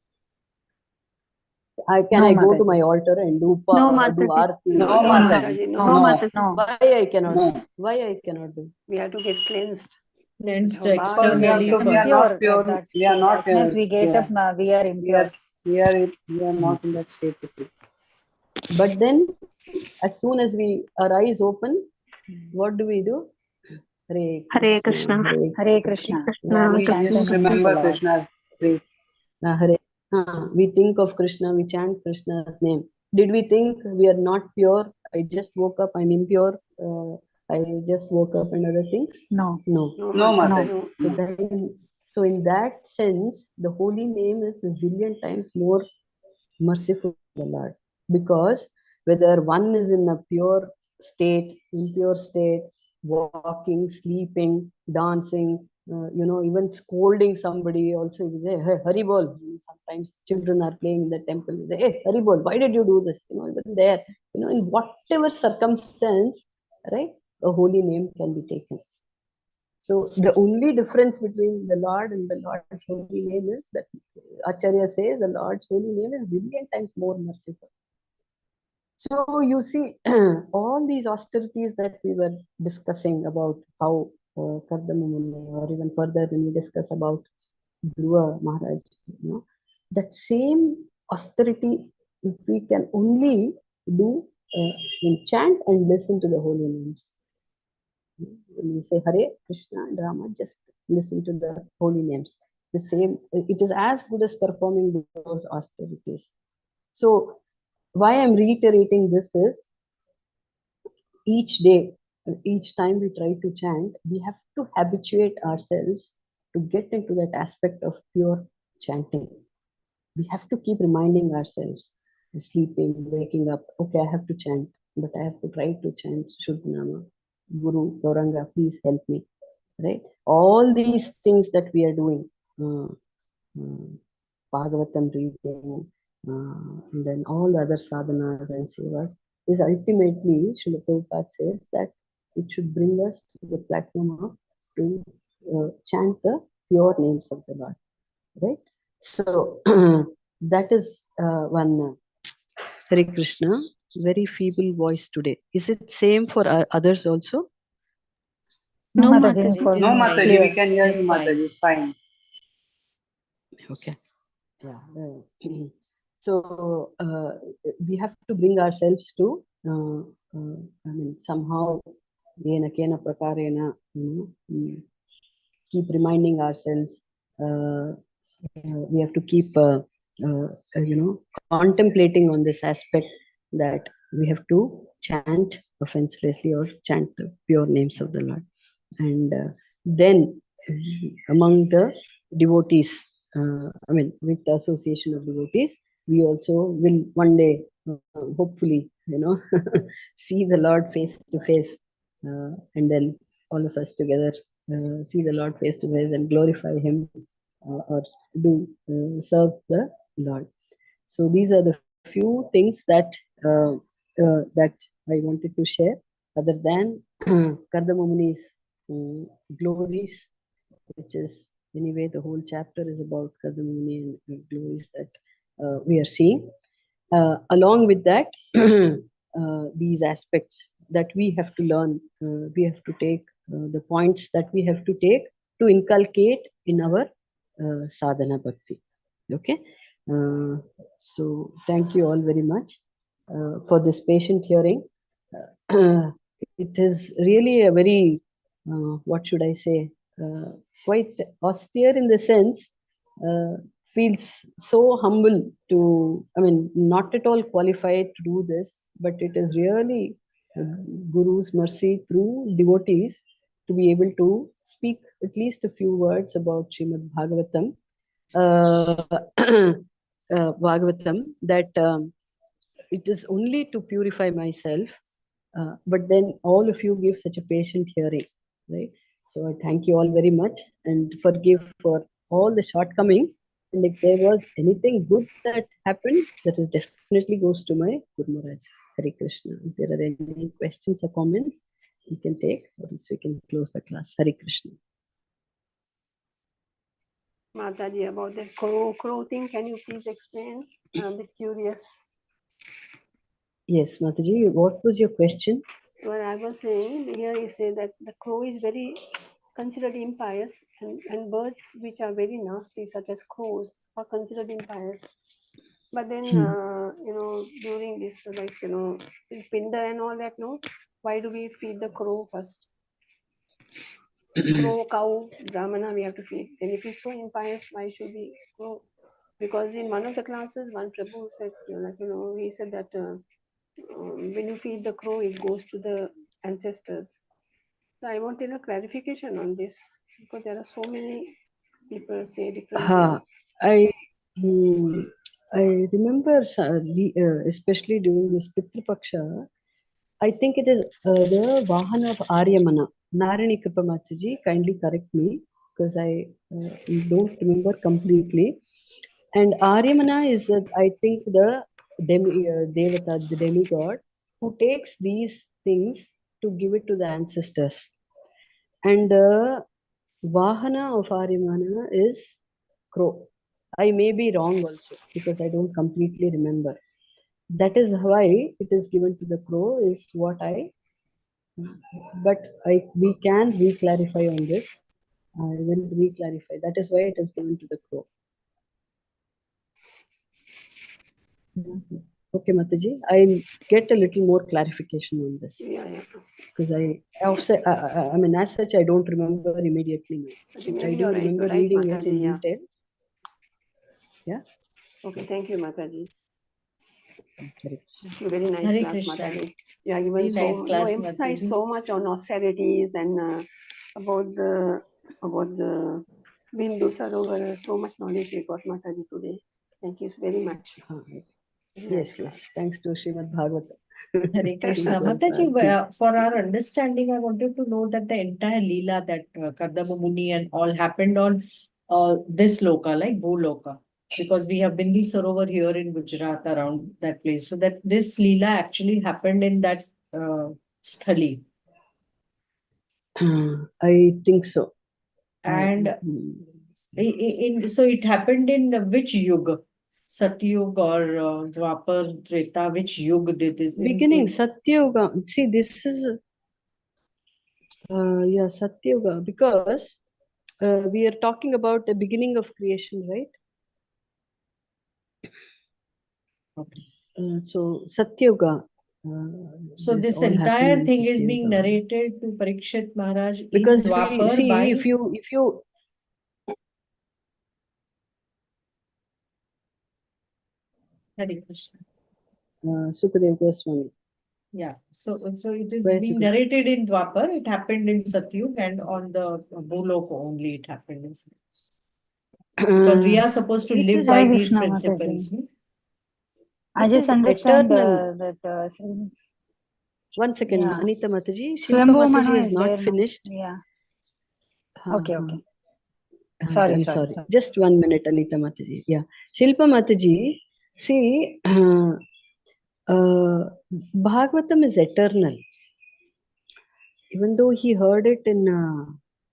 Speaker 1: can I go to my altar and do
Speaker 7: Mataji.
Speaker 1: aarti?
Speaker 3: No,
Speaker 6: No,
Speaker 3: Mataji.
Speaker 6: Mataji,
Speaker 3: No.
Speaker 6: no.
Speaker 7: Mataji.
Speaker 8: No.
Speaker 1: Why I cannot
Speaker 3: No.
Speaker 1: do? Why I cannot do?
Speaker 6: We have to get cleansed.
Speaker 2: Cleansed
Speaker 6: Body.
Speaker 3: Because
Speaker 2: externally
Speaker 3: we are
Speaker 2: first.
Speaker 3: not pure.
Speaker 8: That
Speaker 3: We are
Speaker 8: state.
Speaker 3: not
Speaker 8: As soon as we get
Speaker 3: yeah.
Speaker 8: up, we are
Speaker 3: We
Speaker 8: impure.
Speaker 3: are not in that state to be.
Speaker 1: But then, as soon as our eyes open, what do? Hare
Speaker 7: Krishna.
Speaker 8: Hare Krishna.
Speaker 7: Krishna.
Speaker 3: We
Speaker 8: chant
Speaker 3: just
Speaker 8: the name of the
Speaker 3: remember
Speaker 8: Lord.
Speaker 3: Krishna. Pray.
Speaker 1: Hare. We think of Krishna, we chant Krishna's name. Did we think we are not pure? I just woke up, I'm impure. I just woke up and other things?
Speaker 8: No.
Speaker 1: No.
Speaker 3: No, Mataji.
Speaker 6: No.
Speaker 1: So then, so in that sense, the holy name is a zillion times more merciful to the Lord. Because whether one is in a pure state, impure state, walking, sleeping, dancing, even scolding somebody also, they say, hey, Hari bol. Sometimes children are playing in the temple, they say, hey, Hari bol, why did you do this? Even there, in whatever circumstance, right, a holy name can be taken. So the only difference between the Lord and the Lord's holy name is that Acharya says the Lord's holy name is billion times more merciful. So you see, all these austerities that we were discussing about how Kardama Muni, or even further when we discuss about Dhruva Maharaj, that same austerity, if we can only do in chant and listen to the holy names. When we say Hare Krishna and Rama, just listen to the holy names. The same, it is as good as performing those austerities. So why I'm reiterating this is, each day, each time we try to chant, we have to habituate ourselves to get into that aspect of pure chanting. We have to keep reminding ourselves, sleeping, waking up, okay, I have to chant, but I have to try to chant Shuddha Nama, Guru, Gauranga, please help me, right? All these things that we are doing, Bhagavatam reading, and then all the other sadhanas and sevas, is ultimately, Srila Prabhupada says that it should bring us to the platform of to chant the pure names of the Lord, right? So that is one. Hare Krishna, very feeble voice today. Is it same for others also?
Speaker 8: No,
Speaker 7: No,
Speaker 8: Mataji.
Speaker 7: Mataji.
Speaker 8: For
Speaker 3: No,
Speaker 8: me, it's
Speaker 3: Mataji,
Speaker 8: clear.
Speaker 3: we can hear
Speaker 2: It's
Speaker 3: you,
Speaker 2: fine.
Speaker 3: Mataji. It's fine.
Speaker 1: Okay. Yeah. So we have to bring ourselves to, somehow, yena kena prakarena, keep reminding ourselves. We have to keep, contemplating on this aspect, that we have to chant offenselessly or chant the pure names of the Lord. And then among the devotees, with the association of devotees, we also will one day, hopefully, see the Lord face to face, and then all of us together see the Lord face to face and glorify Him, or do serve the Lord. So these are the few things that that I wanted to share, other than Kardama Muni's glories, which is, anyway, the whole chapter is about Kardama Muni and the glories that we are seeing. Along with that, these aspects that we have to learn, we have to take the points that we have to take to inculcate in our sadhana bhakti. Okay. So thank you all very much for this patient hearing. It is really a very, what should I say, quite austere in the sense, feels so humble to, not at all qualified to do this, but it is really Guru's mercy through devotees to be able to speak at least a few words about Shrimad Bhagavatam. Bhagavatam, that it is only to purify myself, but then all of you give such a patient hearing, right? So I thank you all very much and forgive for all the shortcomings. And if there was anything good that happened, that is definitely goes to my Guru Maharaj. Hare Krishna. If there are any questions or comments, we can take, or else we can close the class. Hare Krishna.
Speaker 6: Mataji, about the crow thing, can you please explain? I'm a bit curious.
Speaker 1: Yes, Mataji, what was your question?
Speaker 6: Well, I was saying, here you say that the crow is very considered impious, and birds which are very nasty, such as crows, are considered impious. But then, during this, Pinda and all that, no, why do we feed the crow first? Crow, cow, Brahmana, we have to feed. Then if it's so impious, why should we crow? Because in one of the classes, one Prabhu said, he said that when you feed the crow, it goes to the ancestors. So I wanted a clarification on this, because there are so many people say different things.
Speaker 1: I remember, especially during this Pitru Paksha, I think it is the Vahana of Aryamana. Narani Kripamataji, kindly correct me, because I don't remember completely. And Aryamana is, I think, the Devata, the demigod, who takes these things to give it to the ancestors. And the Vahana of Aryamana is crow. I may be wrong also, because I don't completely remember. That is why it is given to the crow, is what but we can re-clarify on this. I will re-clarify. That is why it is given to the crow. Okay, Mataji, I'll get a little more clarification on this.
Speaker 6: Yeah.
Speaker 1: Because I mean, as such, I don't remember immediately. I do remember reading it in detail. Yeah.
Speaker 6: Okay, thank you, Mataji.
Speaker 1: Very
Speaker 6: Very nice
Speaker 2: Hare
Speaker 6: class,
Speaker 2: Krishna.
Speaker 6: Mataji. Yeah, even
Speaker 2: Very nice class,
Speaker 6: you emphasize
Speaker 2: Mataji.
Speaker 6: so much on austerities and about the Bindu Sarovar. So much knowledge we got, Mataji, today. Thank you very much.
Speaker 1: Yes. Thanks to Shrimad Bhagavatam.
Speaker 2: Hare Krishna. Mataji, for our understanding, I wanted to know that the entire Leela that Kardama Muni and all happened on this loka, like Bhuloka, because we have Bindi Sarovar here in Gujarat around that place. So that this Leela actually happened in that sthali.
Speaker 1: I think so.
Speaker 2: And so it happened in which yuga? Satyug or Dwapar, Treta, which yuga did it?
Speaker 1: Beginning, Satyuga. See, this is, Satyuga, because we are talking about the beginning of creation, right?
Speaker 2: Okay.
Speaker 1: So, Satyuga.
Speaker 2: So this entire thing is being narrated to Parikshit Maharaj
Speaker 1: because
Speaker 2: in Dwapar by...
Speaker 1: if you
Speaker 2: Hare Krishna.
Speaker 1: Sukadev Goswami.
Speaker 2: Yeah, so it is being narrated in Dwapar. It happened in Satyug, and on the Bhuloka only it happened in Satyug. Because we are supposed to live by these principles.
Speaker 8: I just understand that.
Speaker 1: One second,
Speaker 8: Yeah.
Speaker 1: Anita Mataji.
Speaker 8: Swambhu
Speaker 1: Shilpa
Speaker 8: Manu
Speaker 1: Mataji is
Speaker 8: is
Speaker 1: not
Speaker 8: there,
Speaker 1: finished.
Speaker 8: Yeah.
Speaker 1: Okay.
Speaker 8: Sorry.
Speaker 1: Just 1 minute, Anita Mataji. Yeah. Shilpa Mataji, see, Bhagavatam is eternal. Even though he heard it in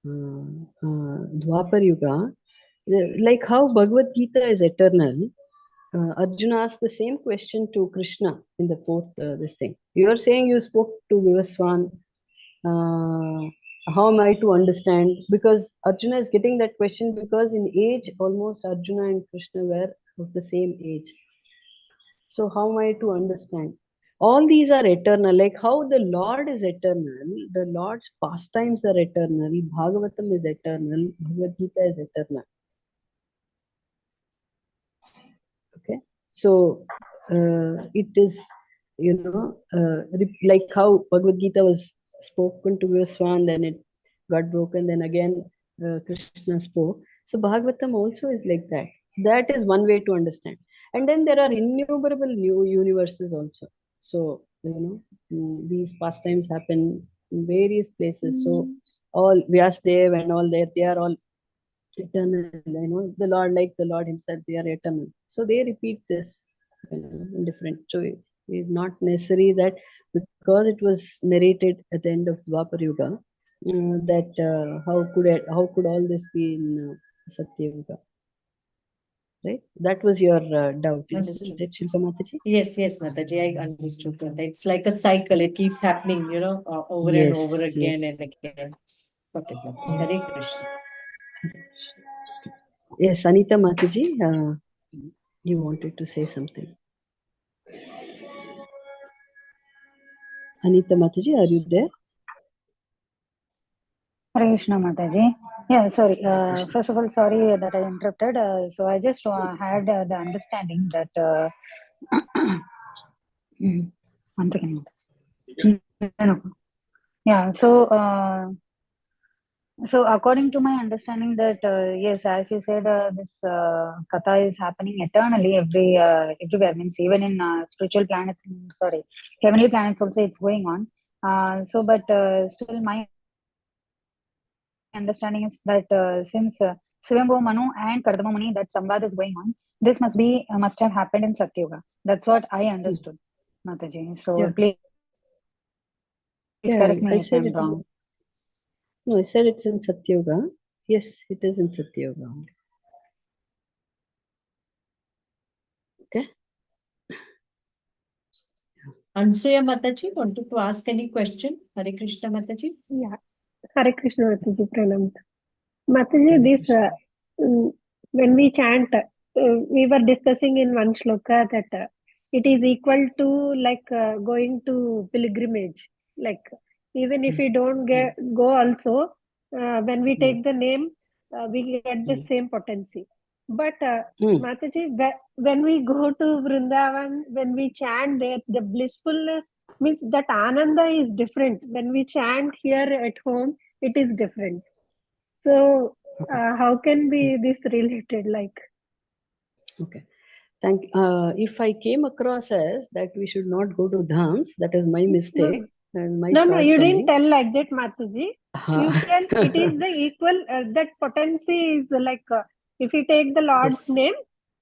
Speaker 1: Dwapar Yuga, like how Bhagavad Gita is eternal, Arjuna asked the same question to Krishna in the fourth this thing. You are saying you spoke to Vivaswan. How am I to understand? Because Arjuna is getting that question because in age almost Arjuna and Krishna were of the same age. So how am I to understand? All these are eternal, like how the Lord is eternal, the Lord's pastimes are eternal, Bhagavatam is eternal, Bhagavad Gita is eternal. Okay, so it is, like how Bhagavad Gita was spoken to Vivaswan, then it got broken, then again Krishna spoke. So Bhagavatam also is like that. That is one way to understand. And then there are innumerable new universes also. So, these pastimes happen in various places. So all Vyasdev and all that, they are all eternal. The Lord, like the Lord himself, they are eternal. So they repeat this in different. So it is not necessary that because it was narrated at the end of Dwapar Yuga, that how could all this be in Satya Yuga? Right? That was your doubt, isn't it, Shilpa Mataji?
Speaker 2: Yes, Mataji, I understood that. It's like a cycle. It keeps happening, over and over again and again. Got it, Mataji. Hare Krishna.
Speaker 1: Yes, Anita Mataji, you wanted to say something. Anita Mataji, are you there?
Speaker 8: Hare Krishna Mataji. Yeah, sorry. First of all, sorry that I interrupted. So I just had the understanding that. One second. No. Yeah. So according to my understanding that yes, as you said, this katha is happening eternally everywhere. Means even in spiritual planets, sorry, heavenly planets also it's going on. But still my understanding is that since Swayambhu Manu and Kardama Muni, that Samvad is going on, this must have happened in Satyuga. That's what I understood, Mataji. So
Speaker 1: Yeah.
Speaker 8: please
Speaker 1: Yeah,
Speaker 8: correct
Speaker 1: I
Speaker 8: me if
Speaker 1: said
Speaker 8: I'm
Speaker 1: it's
Speaker 8: wrong.
Speaker 1: no, I said it's in Satyuga. Yes, it is in Satyuga. Okay.
Speaker 2: Ansuya Mataji, wanted to ask any question? Hare Krishna Mataji.
Speaker 10: Yeah. Hare Krishna Mataji, Pranam. Mataji, this when we chant, we were discussing in one shloka that it is equal to like going to pilgrimage. Like even if we don't go also, when we take the name, we get the same potency. But Mataji, when we go to Vrindavan, when we chant there, the blissfulness means that Ananda is different. When we chant here at home, it is different. So how can be this related? Like,
Speaker 1: Okay. If I came across as that we should not go to dhams, that is my mistake and my
Speaker 10: no, you didn't
Speaker 1: shortcoming.
Speaker 10: tell like that, Mataji. You can. It is the equal. That potency is like if you take the Lord's name,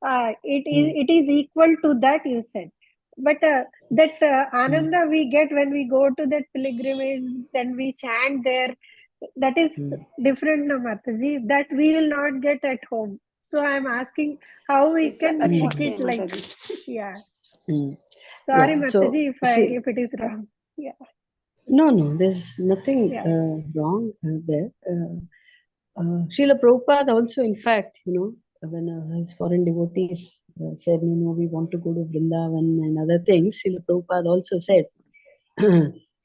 Speaker 10: it is equal to that you said. But that Ananda we get when we go to that pilgrimage, then we chant there. That is different, no, Mataji. That we will not get at home. So I'm asking how we can make it like, yeah. Sorry,
Speaker 1: Yeah,
Speaker 10: Mataji, if it is wrong. Yeah.
Speaker 1: No, there's nothing wrong there. Srila Prabhupada also, in fact, when his foreign devotees said, we want to go to Vrindavan and other things, Srila Prabhupada also said,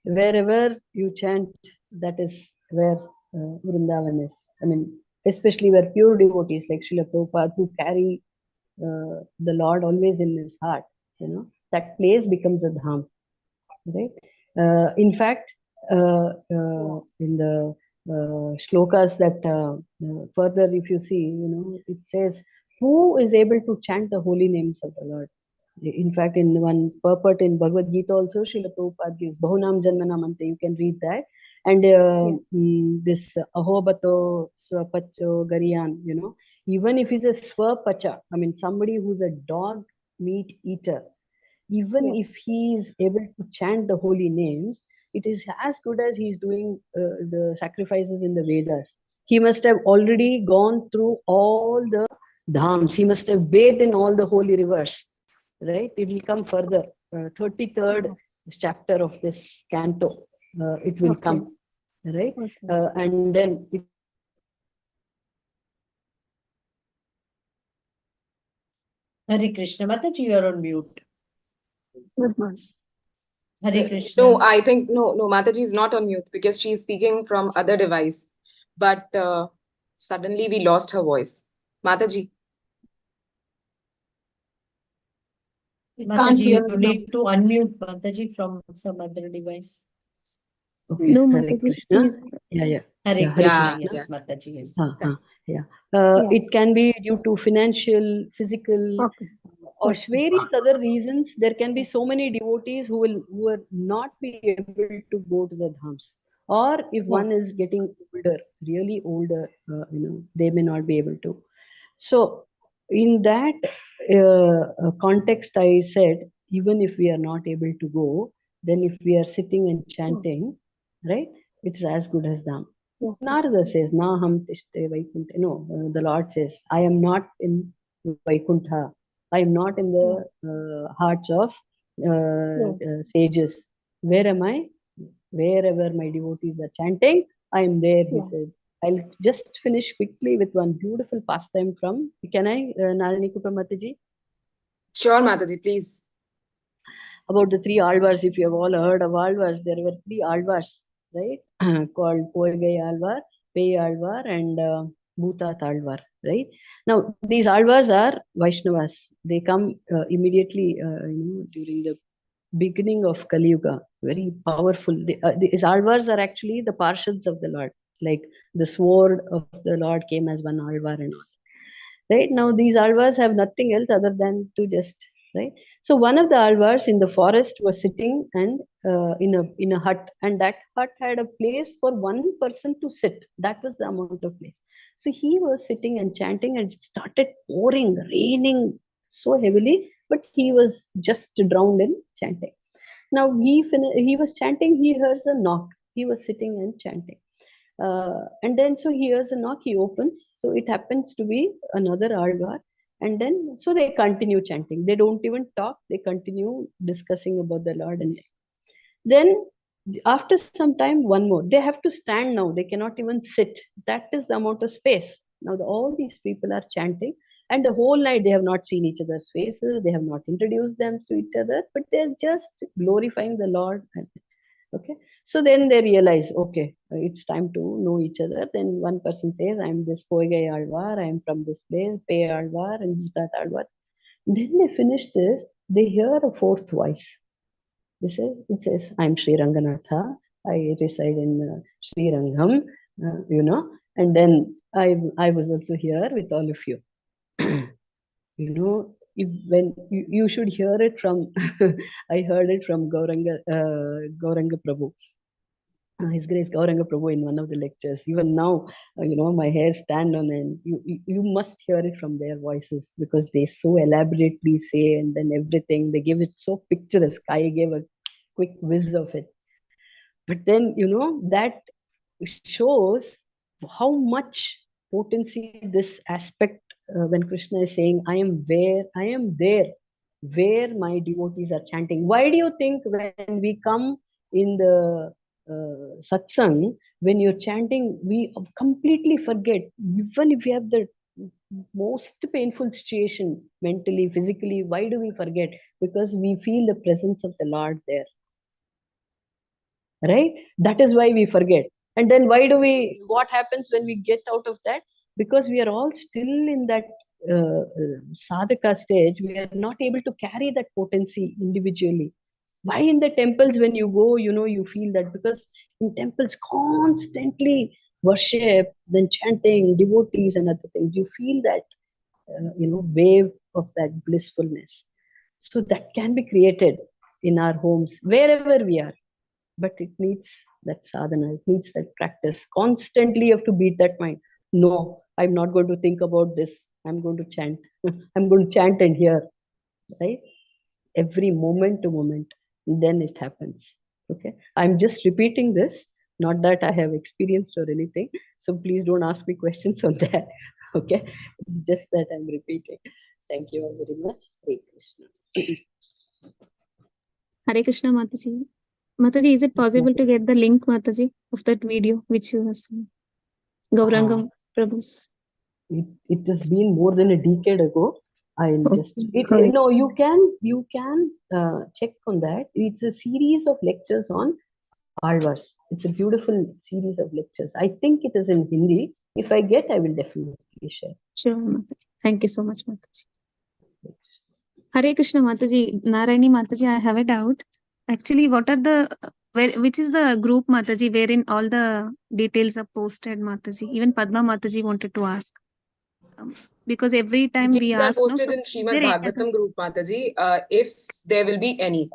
Speaker 1: wherever you chant, that is where Vrindavan is. I mean, especially where pure devotees like Srila Prabhupada who carry the Lord always in his heart, that place becomes a dham, right? In fact, in the shlokas that further, if you see, it says, who is able to chant the holy names of the Lord? In fact, in one purport in Bhagavad Gita also, Srila Prabhupada gives Bahunam Janmanamante, you can read that. And this Ahobato Swapacho Gariyan, even if he's a Swapacha, I mean, somebody who's a dog meat eater, even if he is able to chant the holy names, it is as good as he's doing the sacrifices in the Vedas. He must have already gone through all the dhams. He must have bathed in all the holy rivers, right? It will come further. 33rd chapter of this canto, it will come, right? And then it
Speaker 2: Hare Krishna Mataji, you are on mute.
Speaker 10: Good morning.
Speaker 2: Hare Krishna.
Speaker 11: No, I think no, Mataji is not on mute because she is speaking from other device. But suddenly we lost her voice. Mataji.
Speaker 2: Mataji, you need to unmute Mataji from some other device.
Speaker 1: Okay,
Speaker 10: No,
Speaker 1: Hare
Speaker 10: Mataji,
Speaker 1: Krishna.
Speaker 10: please.
Speaker 1: Yeah.
Speaker 2: Hare Krishna, yes,
Speaker 1: Krishna.
Speaker 2: Mataji, yes.
Speaker 1: It can be due to financial, physical, or various other reasons. There can be so many devotees who will not be able to go to the dhams. Or if one is getting older, really older, they may not be able to. So in that context, I said, even if we are not able to go, then if we are sitting and chanting, right, it's as good as dham. Narada says, Na ham tishte Vaikuntha. No, the Lord says, I am not in Vaikuntha. I am not in the hearts of sages. Where am I? Wherever my devotees are chanting, I am there, he
Speaker 10: Yeah.
Speaker 1: says. I'll just finish quickly with one beautiful pastime from, can I, Nalini Mataji?
Speaker 11: Sure, Mataji, please.
Speaker 1: About the three Alvars, if you have all heard of Alvars, there were three Alvars, right? Called Poigai Alvar, Pei Alvar, and Bhutat Alvar, right? Now, these Alvars are Vaishnavas. They come immediately, during the beginning of Kali Yuga, very powerful. These Alvars are actually the Parshads of the Lord, like the sword of the Lord came as one Alvar and all. Right now, these Alvars have nothing else other than to just, right. So one of the Alvars in the forest was sitting and in a hut, and that hut had a place for one person to sit. That was the amount of place. So he was sitting and chanting, and it started pouring, raining so heavily, but he was just drowned in chanting. Now he was chanting. He hears a knock. He was sitting and chanting. And then so he hears a knock, he opens. So it happens to be another Alvar. And then so they continue chanting. They don't even talk, they continue discussing about the Lord. And then after some time, one more. They have to stand now, they cannot even sit. That is the amount of space. Now all these people are chanting, and the whole night they have not seen each other's faces, they have not introduced them to each other, but they're just glorifying the Lord. Okay, so then they realize, okay, it's time to know each other. Then one person says, I'm this Poigai Alvar, I'm from this place, Pei Alvar and Bhutat Alvar. Then they finish this, they hear a fourth voice. It says, I'm Sri Ranganatha, I reside in Sri Rangam, and then I was also here with all of you. When you should hear it from, I heard it from Gauranga Prabhu. His Grace Gauranga Prabhu in one of the lectures. Even now, my hair stand on, and you must hear it from their voices, because they so elaborately say, and then everything, they give it so picturesque. I gave a quick whiz of it. But then, that shows how much potency this aspect, when Krishna is saying, I am there, where my devotees are chanting. Why do you think when we come in the satsang, when you're chanting, we completely forget, even if we have the most painful situation mentally, physically, why do we forget? Because we feel the presence of the Lord there, right? That is why we forget. And then what happens when we get out of that? Because we are all still in that sadhaka stage, we are not able to carry that potency individually. Why in the temples, when you go, you feel that? Because in temples constantly worship, then chanting, devotees and other things, you feel that wave of that blissfulness. So that can be created in our homes, wherever we are. But it needs that sadhana, it needs that practice. Constantly you have to beat that mind. No, I'm not going to think about this. I'm going to chant. I'm going to chant and hear, right? Every moment to moment. Then it happens. Okay. I'm just repeating this, not that I have experienced or anything. So please don't ask me questions on that. Okay. It's just that I'm repeating. Thank you all very much. Hare Krishna.
Speaker 7: Hare Krishna, Mataji. Mataji, is it possible to get the link, Mataji, of that video which you have seen? Gaurangam Prabhu's.
Speaker 1: It has been more than a decade ago. I'll just no, you can check on that. It's a series of lectures on Alvars. It's a beautiful series of lectures. I think it is in Hindi. If I get, I will definitely share.
Speaker 7: Sure, Mataji. Thank you so much, Mataji. Hare Krishna, Mataji. Narayani Mataji, I have a doubt. Actually, which is the group, Mataji, wherein all the details are posted, Mataji? Even Padma Mataji wanted to ask. Because every time we
Speaker 11: These are
Speaker 7: ask,
Speaker 11: posted in Shrimad Bhagavatam group, Mataji. If there will be any.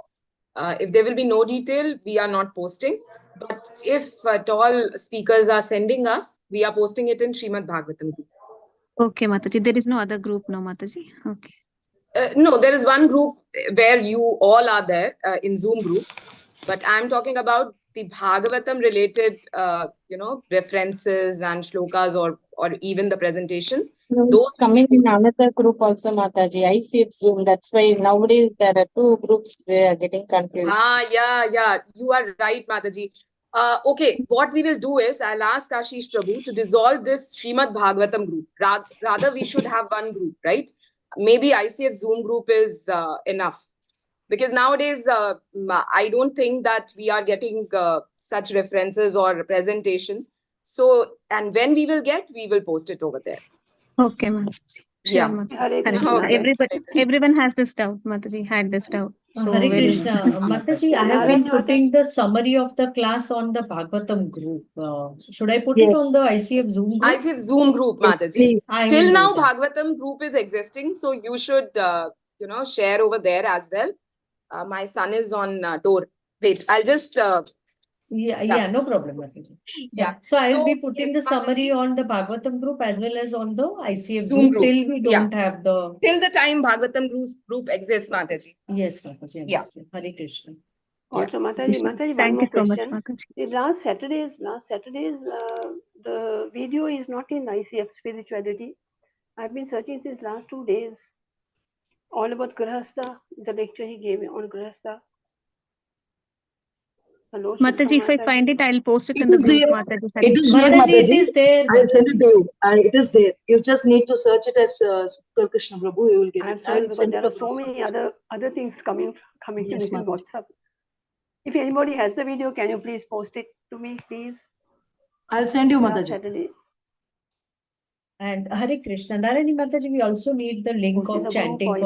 Speaker 11: If there will be no detail, we are not posting. But if at all speakers are sending us, we are posting it in Shrimad Bhagavatam group.
Speaker 7: Okay, Mataji. There is no other group now, Mataji. Okay.
Speaker 11: No, there is one group where you all are there in Zoom group. But I'm talking about the Bhagavatam related, references and shlokas or even the presentations. Those
Speaker 12: coming in another group also, Mataji, ICF Zoom. That's why nowadays there are two groups we are getting confused.
Speaker 11: Yeah. You are right, Mataji. Okay, what we will do is I'll ask Ashish Prabhu to dissolve this Shrimad Bhagavatam group. Rather, we should have one group, right? Maybe ICF Zoom group is enough. Because nowadays, I don't think that we are getting such references or presentations. So, and when we will get, we will post it over there.
Speaker 7: Okay, Mataji. Sure,
Speaker 11: Yeah.
Speaker 7: Mataji.
Speaker 6: Hare
Speaker 7: Correct.
Speaker 6: Krishna.
Speaker 11: Okay.
Speaker 7: Everyone has this doubt. Mataji had this doubt. So
Speaker 2: Hare
Speaker 7: very
Speaker 2: Krishna. Mataji, I have been
Speaker 6: Narayana,
Speaker 2: putting the summary of the class on the Bhagavatam group. Should I put it
Speaker 3: Yes.
Speaker 2: on the ICF Zoom group?
Speaker 11: ICF Zoom group,
Speaker 3: Yes,
Speaker 11: Mataji.
Speaker 3: please.
Speaker 2: I will
Speaker 11: Till
Speaker 2: do
Speaker 11: now,
Speaker 2: that.
Speaker 11: Bhagavatam group is existing, so you should, share over there as well. My son is on tour. Wait, I'll just.
Speaker 2: Yeah, no problem, Mataji.
Speaker 11: Yeah.
Speaker 2: So I will
Speaker 11: So,
Speaker 2: be putting
Speaker 11: yes,
Speaker 2: the summary on the Bhagavatam group as well as on the ICF
Speaker 11: Zoom
Speaker 2: Zoom
Speaker 11: group.
Speaker 2: till we
Speaker 11: Yeah.
Speaker 2: don't have the.
Speaker 11: Till the time Bhagavatam group exists, Mataji.
Speaker 2: Yes, Mataji.
Speaker 11: Yeah.
Speaker 2: Understood. Hare Krishna.
Speaker 6: also Mataji, one
Speaker 7: thank
Speaker 6: more
Speaker 7: you so much,
Speaker 6: question.
Speaker 7: Mataji.
Speaker 6: The last Saturday's, the video is not in ICF spirituality. I've been searching since last 2 days, all about Grahastha, the lecture he gave on Grahastha. Hello,
Speaker 7: Mataji, if I find it, I'll post it
Speaker 3: It
Speaker 7: in the
Speaker 3: is
Speaker 7: group.
Speaker 3: there.
Speaker 7: Mataji.
Speaker 3: It is there,
Speaker 2: Mataji, it
Speaker 3: Mataji.
Speaker 2: is there.
Speaker 3: I'll send it
Speaker 2: Mataji.
Speaker 3: to you. It is there. You just need to search it as Krishna Prabhu. You will get
Speaker 6: I've
Speaker 3: it.
Speaker 6: searched
Speaker 3: I'll
Speaker 6: because
Speaker 3: send
Speaker 6: there
Speaker 3: it
Speaker 6: are so
Speaker 3: across.
Speaker 6: many other things coming
Speaker 3: Yes,
Speaker 6: to me in
Speaker 3: Mataji.
Speaker 6: WhatsApp. If anybody has the video, can you please post it to me, please?
Speaker 3: I'll send you,
Speaker 6: Last
Speaker 3: Mataji.
Speaker 6: Saturday.
Speaker 2: And Hare Krishna. Narayani Mataji, we also need the link
Speaker 6: Posted
Speaker 2: of
Speaker 6: the group
Speaker 2: chanting
Speaker 6: or
Speaker 2: for